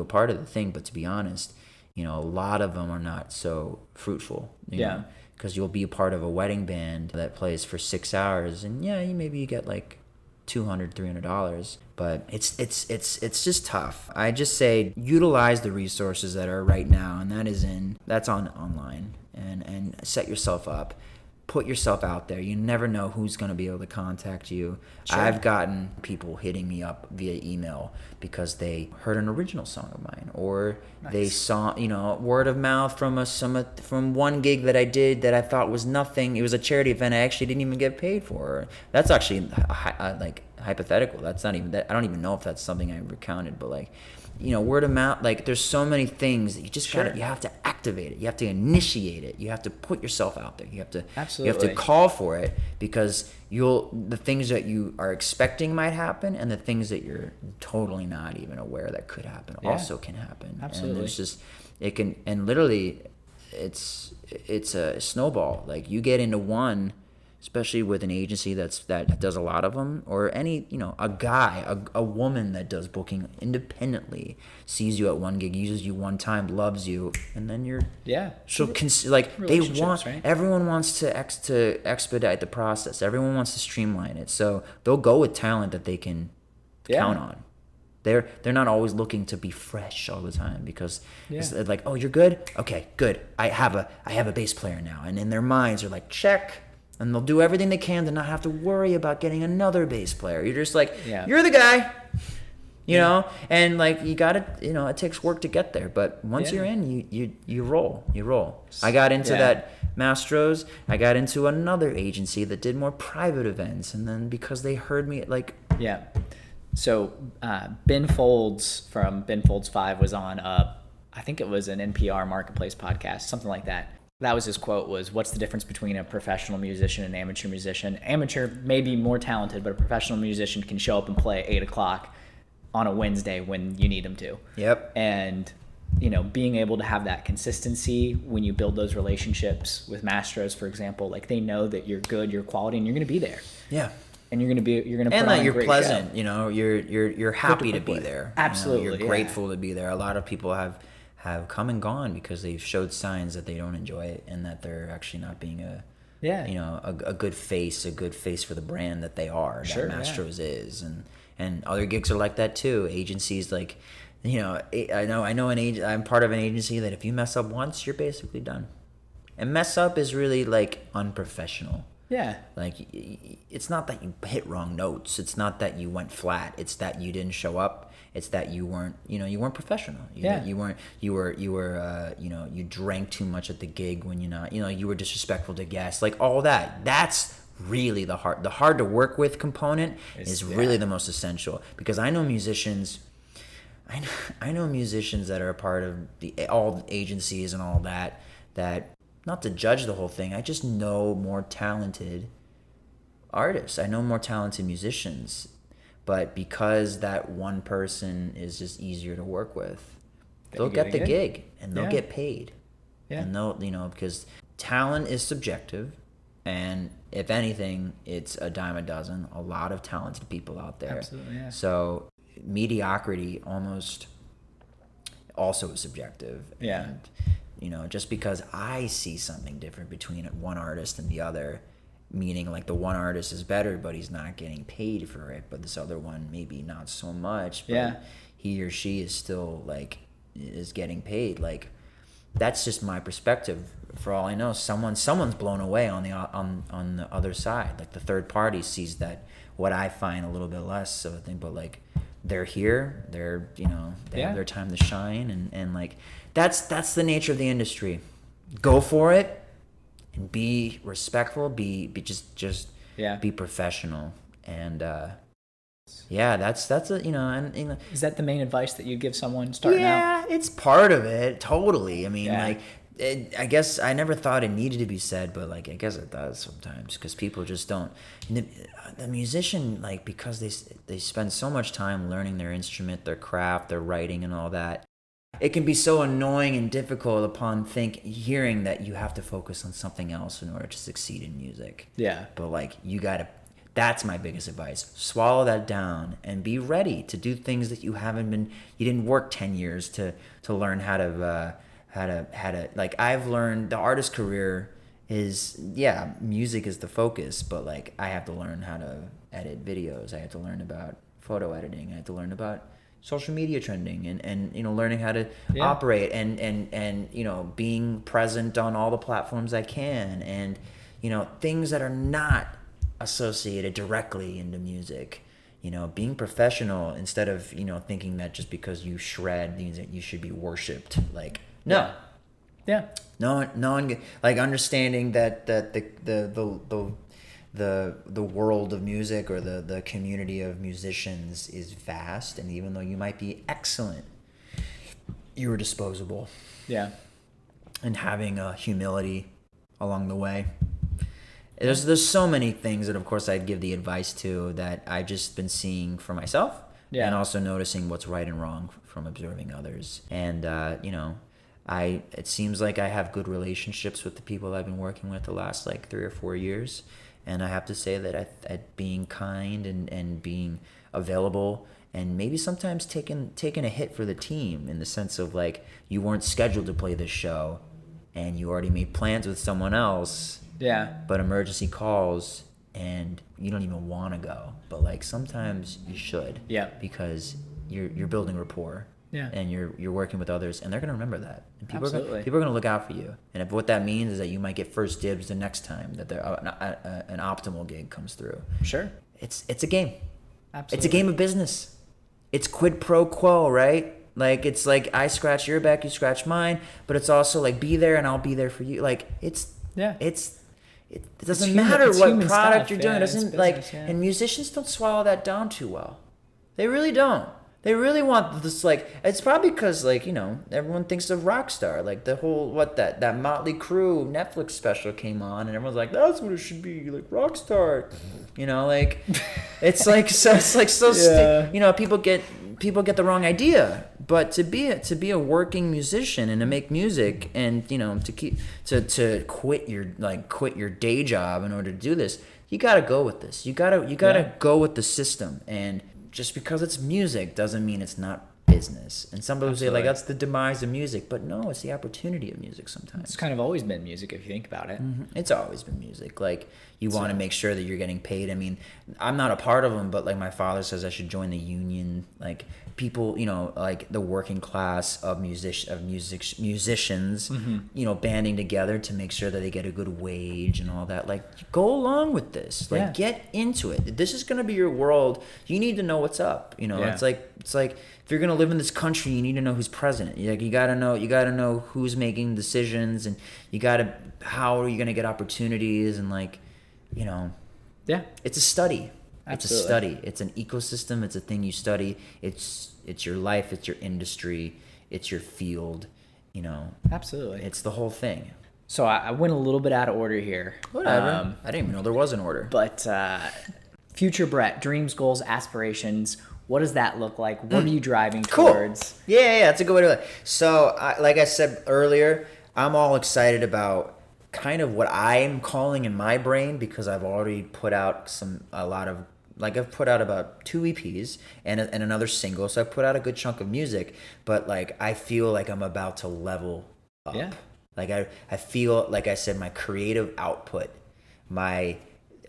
a part of the thing, but to be honest, a lot of them are not so fruitful. Because you'll be a part of a wedding band that plays for 6 hours, and maybe you get like $200-$300, but it's just tough. I just say utilize the resources that are right now, and that's online, and set yourself up. Put yourself out there. You never know who's going to be able to contact you. Sure. I've gotten people hitting me up via email because they heard an original song of mine, or they saw, word of mouth from one gig that I did that I thought was nothing. It was a charity event I actually didn't even get paid for. That's actually like hypothetical. That's not even that. I don't even know if that's something I recounted, but like, word of mouth, like there's so many things that you just you have to activate it. You have to initiate it. You have to put yourself out there. You have to call for it, because the things that you are expecting might happen, and the things that you're totally not even aware that could happen also can happen. Absolutely. And literally it's a snowball. Like you get into one, especially with an agency that does a lot of them, or any, a woman that does booking independently, sees you at one gig, uses you one time, loves you, and then you're everyone wants to expedite the process. Everyone wants to streamline it, so they'll go with talent that they can count on. They're not always looking to be fresh all the time, because it's like, oh, you're good, okay, good. I have a bass player now, and in their minds are like, check. And they'll do everything they can to not have to worry about getting another bass player. You're just like, you're the guy, you know? And like, you gotta, it takes work to get there. But once you're in, you roll. I got into that Mastro's. I got into another agency that did more private events. And then because they heard me, like... Yeah. So Ben Folds from Ben Folds 5 was on, I think it was an NPR Marketplace podcast, something like that. That was his quote, was, what's the difference between a professional musician and an amateur musician? Amateur may be more talented, but a professional musician can show up and play at 8 o'clock on a Wednesday when you need them to. Yep. And, being able to have that consistency when you build those relationships with Mastros, for example, like they know that you're good, you're quality, and you're going to be there. Yeah. And you're going to put and on that a you're great pleasant, show. You're happy to be there. Absolutely. You're grateful to be there. A lot of people have come and gone because they've showed signs that they don't enjoy it, and that they're actually not being a good face for the brand that they are, that Mastro's is. And other gigs are like that too. Agencies, like, I'm part of an agency that if you mess up once, you're basically done. And mess up is really like unprofessional. Yeah. Like, it's not that you hit wrong notes. It's not that you went flat. It's that you didn't show up. It's that you weren't professional. You drank too much at the gig when you were disrespectful to guests. Like all that. That's really the hard to work with component is really the most essential, because I know musicians. I know musicians that are a part of all agencies and all that. Not to judge the whole thing, I just know more talented artists. I know more talented musicians. But because that one person is just easier to work with, they'll get the gig and they'll get paid. Yeah. And they'll, because talent is subjective. And if anything, it's a dime a dozen. A lot of talented people out there. Absolutely, yeah. So mediocrity almost also is subjective. Yeah. And, just because I see something different between one artist and the other, meaning like the one artist is better, but he's not getting paid for it, but this other one maybe not so much. But, he or she is still like is getting paid. Like that's just my perspective. For all I know, someone's blown away on the other side. Like the third party sees that what I find a little bit less of a thing, but like they're here, they're they have their time to shine, and like that's the nature of the industry. Go for it and be respectful, be just be professional, and that's a and Is that the main advice that you'd give someone starting out? yeah, it's part of it, totally. I mean, like, I guess I never thought it needed to be said, but like, I guess it does sometimes because people just don't. The musician, like, because they spend so much time learning their instrument, their craft, their writing, and all that. It can be so annoying and difficult upon hearing that you have to focus on something else in order to succeed in music. Yeah. But like, you gotta. That's my biggest advice. Swallow that down and be ready to do things that you didn't work 10 years to learn how to like I've learned the artist career is music is the focus, but like I have to learn how to edit videos. I have to learn about photo editing. I have to learn about social media trending and learning how to operate and being present on all the platforms I can, and things that are not associated directly into music, being professional instead of thinking that just because you shred means that you should be worshipped. Like no one like understanding that the world of music or the community of musicians is vast, and even though you might be excellent, you are disposable. And having a humility along the way. There's so many things that, of course, I'd give the advice to that I've just been seeing for myself, and also noticing what's right and wrong from observing others. And it seems like I have good relationships with the people I've been working with the last like 3 or 4 years, and I have to say that at being kind and being available, and maybe sometimes taking a hit for the team in the sense of like you weren't scheduled to play this show, and you already made plans with someone else. But emergency calls and you don't even want to go. But like sometimes you should. Because you're building rapport. And you're working with others, and they're gonna remember that. And people are gonna look out for you. And if what that means is that you might get first dibs the next time that an optimal gig comes through. Sure. It's a game. Absolutely. It's a game of business. It's quid pro quo, right? Like it's like I scratch your back, you scratch mine, but it's also like be there and I'll be there for you. Like it doesn't matter what product you're doing. It doesn't business, and musicians don't swallow that down too well. They really don't. They really want this, like, it's probably because, like, everyone thinks of Rockstar. Like, the whole, that Motley Crue Netflix special came on, and everyone's like, that's what it should be, like, Rockstar. Like, it's like, people get the wrong idea. But to be a working musician and to make music and, to quit your day job in order to do this, you gotta go with this. You gotta go with the system. And just because it's music doesn't mean it's not business. And some people say like that's the demise of music, but no, it's the opportunity of music sometimes. It's kind of always been music if you think about it. Mm-hmm. It's always been music. Like you want to make sure that you're getting paid. I mean, I'm not a part of them, but like my father says I should join the union. Like people, like the working class of musicians, mm-hmm. Banding together to make sure that they get a good wage and all that. Like go along with this. Like get into it. This is going to be your world. You need to know what's up. It's like if you're gonna live in this country, you need to know who's president. You gotta know who's making decisions, and how are you gonna get opportunities, and it's a study. Absolutely. It's a study. It's an ecosystem. It's a thing you study. It's your life. It's your industry. It's your field. Absolutely. It's the whole thing. So I went a little bit out of order here. Whatever. I didn't even know there was an order. But future Brett, dreams, goals, aspirations. What does that look like? What are you driving towards? Cool. Yeah, that's a good way to look. So, like I said earlier, I'm all excited about kind of what I'm calling in my brain, because I've already put out I've put out about 2 EPs and another single. So I put out a good chunk of music, but I feel like I'm about to level up. Yeah. I feel like I said, my creative output,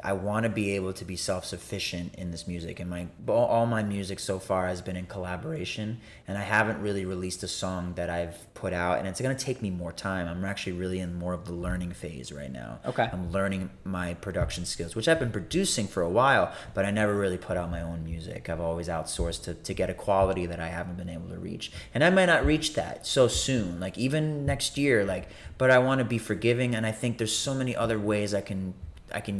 I want to be able to be self-sufficient in this music, and all my music so far has been in collaboration, and I haven't really released a song that I've put out, and it's going to take me more time. I'm actually really in more of the learning phase right now. Okay. I'm learning my production skills, which I've been producing for a while, but I never really put out my own music. I've always outsourced to get a quality that I haven't been able to reach, and I might not reach that so soon, like even next year, like, but I want to be forgiving, and I think there's so many other ways I can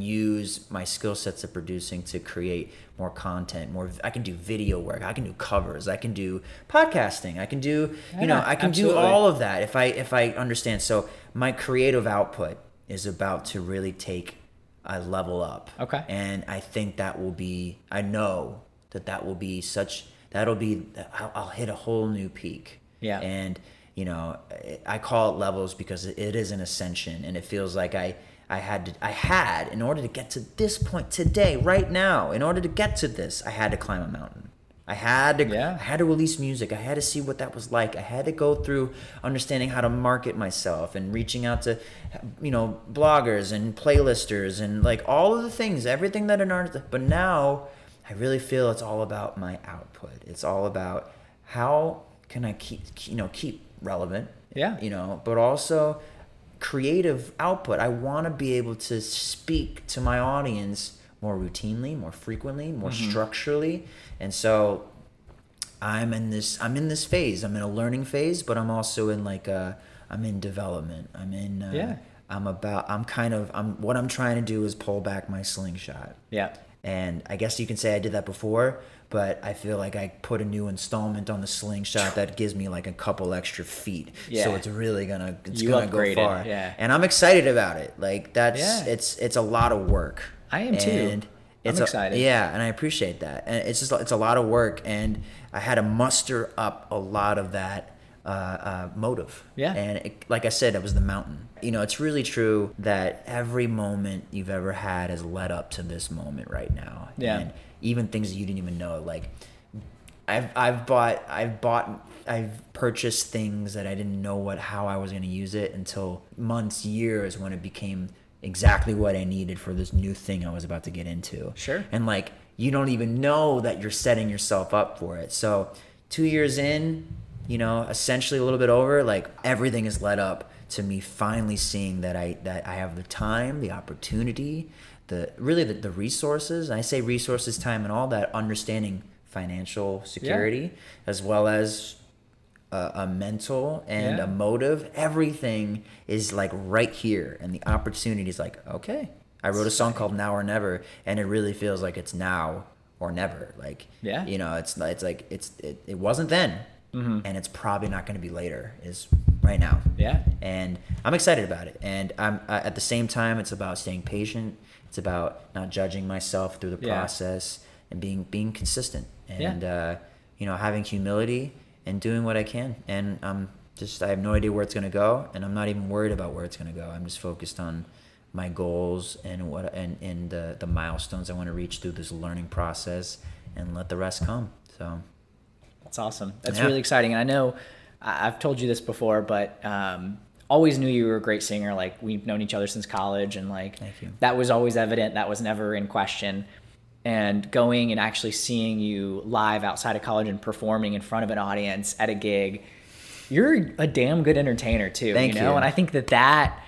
use my skill sets of producing to create more content. I can do video work. I can do covers. I can do podcasting. I can do, I can absolutely. do all of that if I understand. So my creative output is about to really take a level up. Okay. And I think I know that will be I'll hit a whole new peak. Yeah. And, I call it levels because it is an ascension, and it feels like I had, in order to get to this point today, right now, in order to get to this, I had to climb a mountain. I had to release music. I had to see what that was like. I had to go through understanding how to market myself and reaching out to, bloggers and playlisters and like all of the things, everything that an artist, but now I really feel it's all about my output. It's all about how can I keep relevant, but also creative output. I want to be able to speak to my audience more routinely, more frequently, more structurally. And so I'm in this phase. I'm in a learning phase, but I'm also in I'm in development. What I'm trying to do is pull back my slingshot. Yeah. And I guess you can say I did that before, but I feel like I put a new installment on the slingshot that gives me like a couple extra feet. Yeah. So it's really gonna go upgraded, far. yeah. And I'm excited about it. Like it's a lot of work. I am too. And I'm excited. Yeah, and I appreciate that. And it's a lot of work, and I had to muster up a lot of that motive. Yeah. And like I said, it was the mountain. It's really true that every moment you've ever had has led up to this moment right now. Yeah. And even things that you didn't even know, like I've purchased things that I didn't know how I was going to use it until months, years, when it became exactly what I needed for this new thing I was about to get into. Sure. And like, you don't even know that you're setting yourself up for it. So 2 years in, essentially a little bit over, like everything is led up to me finally seeing that I have the time, the opportunity, the resources. And I say resources, time, and all that, understanding financial security, as well as a mental and a motive. Everything is like right here, and the opportunity is like, okay. I wrote a song called Now or Never, and it really feels like it's now or never. Like, it's like it wasn't then, and it's probably not going to be later. Is right now. Yeah. And I'm excited about it. And I'm at the same time, it's about staying patient. It's about not judging myself through the process and being consistent and having humility and doing what I can. And I have no idea where it's going to go, and I'm not even worried about where it's going to go. I'm just focused on my goals and the milestones I want to reach through this learning process, and let the rest come. So that's awesome. That's really exciting. And I know I've told you this before, but always knew you were a great singer. Like, we've known each other since college, and like, thank you. That was always evident. That was never in question. And going and actually seeing you live outside of college and performing in front of an audience at a gig, you're a damn good entertainer too. Thank you. And I think that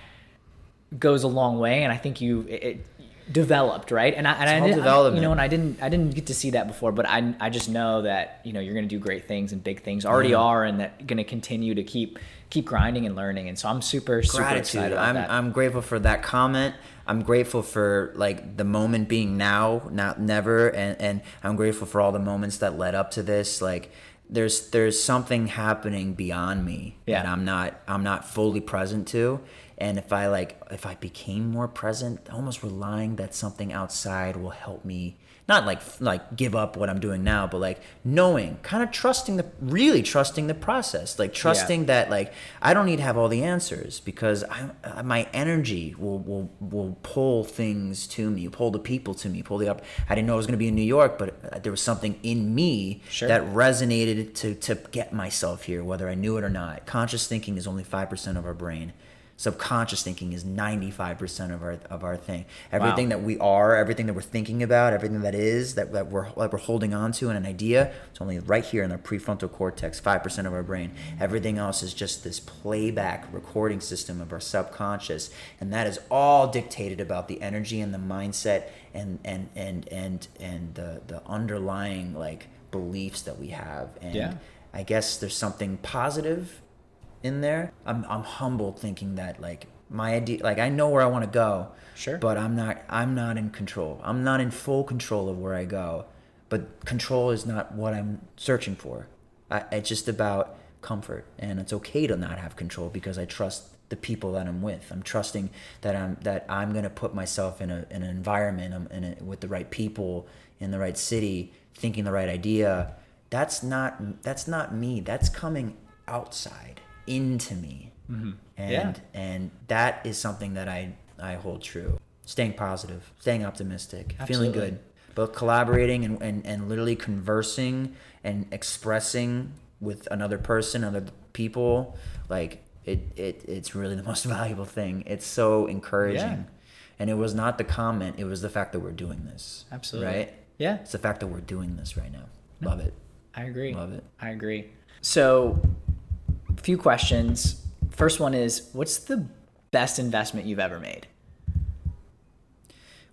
goes a long way. And I think it developed, right? And I didn't get to see that before, but I just know that you're going to do great things, and big things already are, and that going to continue to keep grinding and learning. And so I'm super excited about that. I'm grateful for that comment. I'm grateful for like the moment being now, not never, and I'm grateful for all the moments that led up to this. Like, there's something happening beyond me that I'm not fully present to. And if I became more present, almost relying that something outside will help me, not like give up what I'm doing now, but like knowing, kind of trusting the process, like trusting that like I don't need to have all the answers, because my energy will pull things to me, pull the people to me, I didn't know I was going to be in New York, but there was something in me that resonated to get myself here, whether I knew it or not. Conscious thinking is only 5% of our brain. Subconscious thinking is 95% of our thing. Everything that we are, everything that we're thinking about, everything that we're holding on to in an idea, it's only right here in our prefrontal cortex, 5% of our brain. Everything else is just this playback recording system of our subconscious, and that is all dictated about the energy and the mindset and the underlying like beliefs that we have. And I guess there's something positive in there. I'm humbled thinking that like my idea, like I know where I want to go, but I'm not in control. I'm not in full control of where I go, but control is not what I'm searching for. It's just about comfort, and it's okay to not have control because I trust the people that I'm with. I'm trusting that I'm going to put myself in an environment with the right people in the right city, thinking the right idea. That's not me. That's coming outside into me. And that is something that I hold true. Staying positive, staying optimistic, feeling good, but collaborating and literally conversing and expressing with another person, other people, like it's really the most valuable thing. It's so encouraging. And it was not the comment, it was the fact that we're doing this. Absolutely. Right? Yeah. It's the fact that we're doing this right now. Love it. I agree. Love it. I agree. So, a few questions. First one is, what's the best investment you've ever made?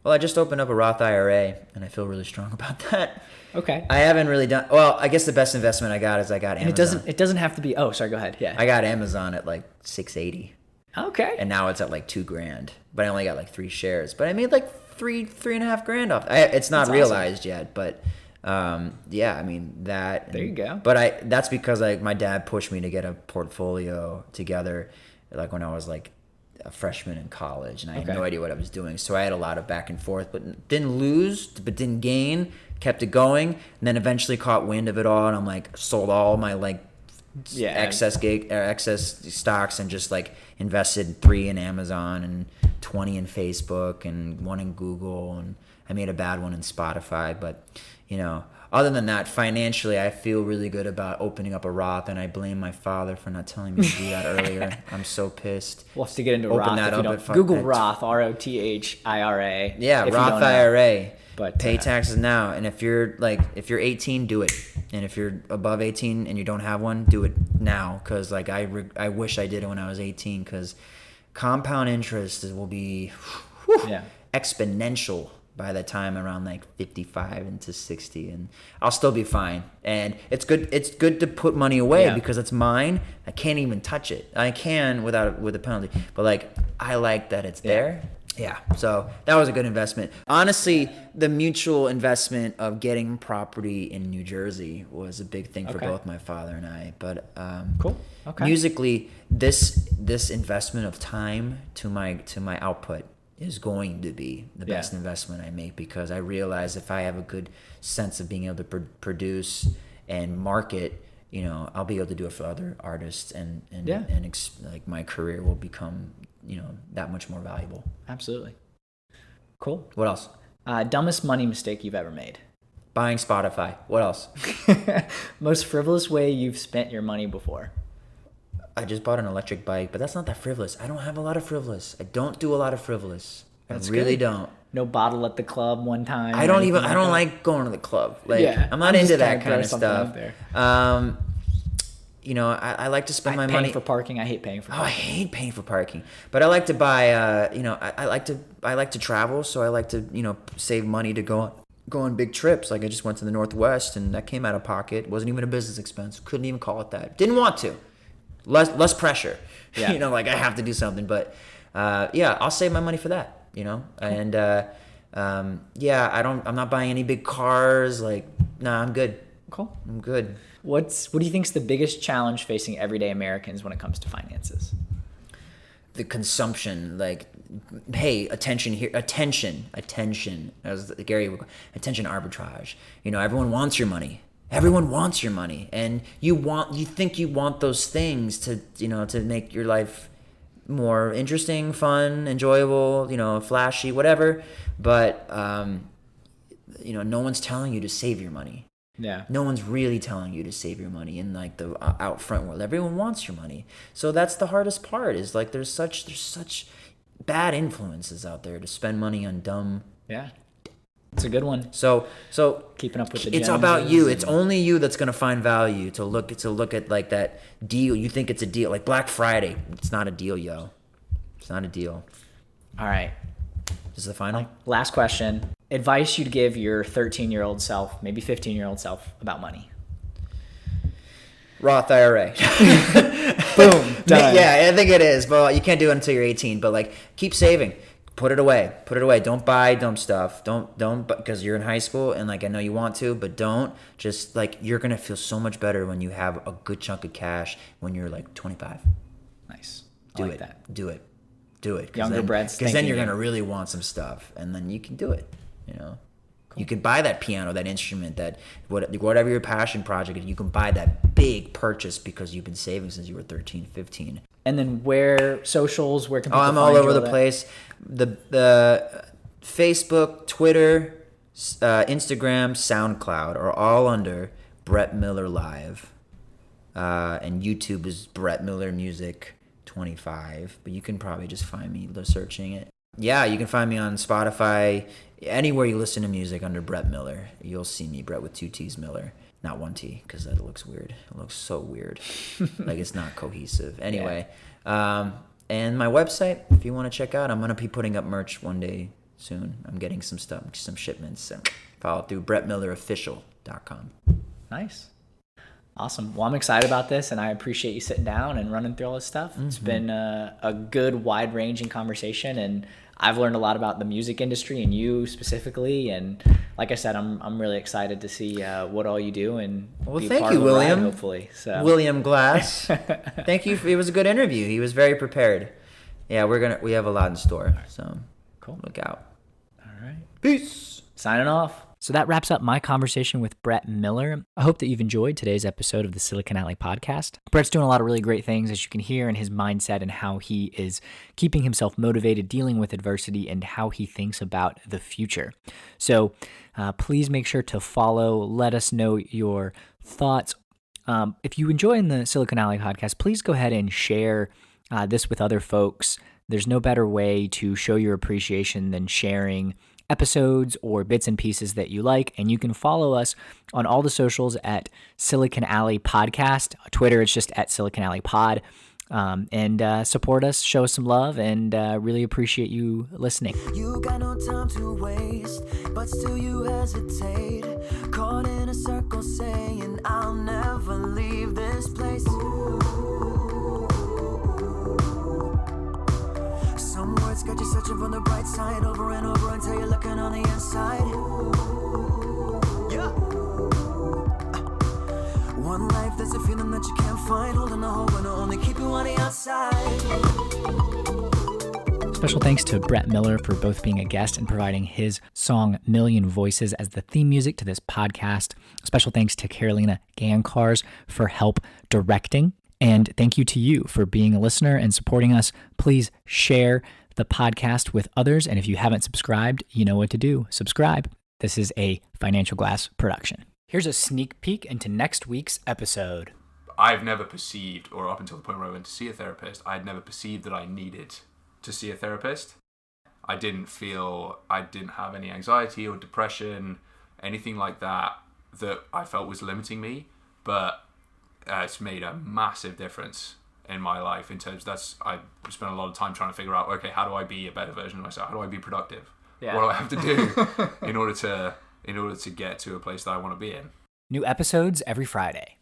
Well, I just opened up a Roth IRA, and I feel really strong about that. Okay. I haven't really done well. I guess the best investment I got is I got Amazon. And it doesn't have to be. Oh, sorry. Go ahead. Yeah. I got Amazon at like $680, Okay. and now it's at like $2,000. But I only got like 3 shares. But I made like $3,500 off. It's not That's realized yet, but yeah, I mean that. There you go. But that's because like my dad pushed me to get a portfolio together, like when I was like a freshman in college, and I had no idea what I was doing. So I had a lot of back and forth, but didn't lose, but didn't gain. Kept it going, and then eventually caught wind of it all, and I'm like sold all my like excess stocks and just like invested 3 in Amazon and 20 in Facebook and 1 in Google, and I made a bad one in Spotify. But other than that, financially, I feel really good about opening up a Roth, and I blame my father for not telling me to do that earlier. I'm so pissed. We'll have to get into Roth if you don't. Google Roth, ROTHIRA. Yeah, Roth IRA. But pay taxes now, and if you're 18, do it, and if you're above 18 and you don't have one, do it now, because like I wish I did it when I was 18, because compound interest will be exponential by the time around like 55 into 60, and I'll still be fine. And it's good to put money away because it's mine. I can't even touch it. I can with a penalty, but like I like that it's there. Yeah, so that was a good investment. Honestly, the mutual investment of getting property in New Jersey was a big thing for both my father and I. But cool. Okay. Musically, this investment of time to my output is going to be the best investment I make, because I realize if I have a good sense of being able to produce and market, I'll be able to do it for other artists, and like my career will become that much more valuable. Absolutely. Cool. What else? Dumbest money mistake you've ever made? Buying Spotify. What else? Most frivolous way you've spent your money before? I just bought an electric bike, but that's not that frivolous. I don't have a lot of frivolous. I don't do a lot of frivolous. That's I really good. don't. No bottle at the club one time? I don't like going to the club. Like, I'm not into that kind of stuff. I like to spend my money paying for parking. I hate paying for parking. I hate paying for parking. But I like to buy. I like to travel, so I like to save money to go on big trips. Like I just went to the Northwest, and that came out of pocket. Wasn't even a business expense. Couldn't even call it that. Didn't want to. Less pressure. Yeah. Like I have to do something. But I'll save my money for that. And I'm not buying any big cars. Like, nah, I'm good. Cool. I'm good. What do you think is the biggest challenge facing everyday Americans when it comes to finances? The consumption, like, hey, attention here, attention, as Gary would call, attention arbitrage. Everyone wants your money. Everyone wants your money, and you think you want those things to make your life more interesting, fun, enjoyable, flashy, whatever. But no one's telling you to save your money. Yeah. No one's really telling you to save your money in like the out front world. Everyone wants your money. So that's the hardest part is like there's such bad influences out there to spend money on dumb. Yeah. It's a good one. So Keeping up with the it's Joneses about you. and- It's only you that's gonna find value to look at like that deal. You think it's a deal, like Black Friday. It's not a deal, yo. It's not a deal. All right. This is the final. Last question. Advice you'd give your 13-year-old self, maybe 15-year-old self about money. Roth IRA. Boom. Done. Yeah, I think it is. But you can't do it until you're 18. But like, keep saving. Put it away. Put it away. Don't buy dumb stuff. Don't because you're in high school and like I know you want to, but don't. Just like you're gonna feel so much better when you have a good chunk of cash when you're like 25. Nice. Do I like it. that. Do it. Do it. Younger breds Because then thanking you're you. gonna really want some stuff, and then you can do it. You know. You can buy that piano, that instrument, that whatever your passion project is, you can buy that big purchase because you've been saving since you were 13, 15. And then where socials, where can people I'm find all you, over the that? place. The Facebook, Twitter, Instagram, SoundCloud are all under Brett Miller Live. And YouTube is Brett Miller Music 25. But you can probably just find me searching it. Yeah, you can find me on Spotify, anywhere you listen to music under Brett Miller. You'll see me, Brett with 2 T's Miller. Not 1 T, because that looks weird. It looks so weird. Like it's not cohesive. Anyway, and my website, if you want to check out, I'm going to be putting up merch one day soon. I'm getting some stuff, some shipments. And follow through brettmillerofficial.com. Nice. Awesome. Well, I'm excited about this, and I appreciate you sitting down and running through all this stuff. It's been a good, wide-ranging conversation, and I've learned a lot about the music industry and you specifically. And like I said, I'm really excited to see what all you do and be Thank part you, of the ride, William. hopefully. So William Glass. Thank you. It was a good interview. He was very prepared. Yeah, we have a lot in store. So Cool. Look out. All right. Peace. Signing off. So that wraps up my conversation with Brett Miller. I hope that you've enjoyed today's episode of the Silicon Alley podcast. Brett's doing a lot of really great things, as you can hear, in his mindset and how he is keeping himself motivated, dealing with adversity, and how he thinks about the future. So please make sure to follow. Let us know your thoughts. If you enjoy the Silicon Alley podcast, please go ahead and share this with other folks. There's no better way to show your appreciation than sharing episodes or bits and pieces that you like. And you can follow us on all the socials at Silicon Alley Podcast. Twitter, it's just at Silicon Alley Pod. And support us, show us some love, and really appreciate you listening. You got no time to waste, but still you hesitate. Caught in a circle saying, I'll never leave this place. Some words got you searching for the bright side over and over until you're looking on the inside. Yeah. One life, there's a feeling that you can't find. Holding a hope and it'll only keep you on the outside. Special thanks to Brett Miller for both being a guest and providing his song Million Voices as the theme music to this podcast. Special thanks to Carolina Gankars for help directing. And thank you to you for being a listener and supporting us. Please share the podcast with others. And if you haven't subscribed, you know what to do. Subscribe. This is a Financial Glass production. Here's a sneak peek into next week's episode. I've never perceived, or up until the point where I went to see a therapist, I had never perceived that I needed to see a therapist. I didn't have any anxiety or depression, anything like that I felt was limiting me. But it's made a massive difference in my life in terms I spent a lot of time trying to figure out, okay, how do I be a better version of myself? How do I be productive? Yeah. What do I have to do in order to get to a place that I want to be in? New episodes every Friday.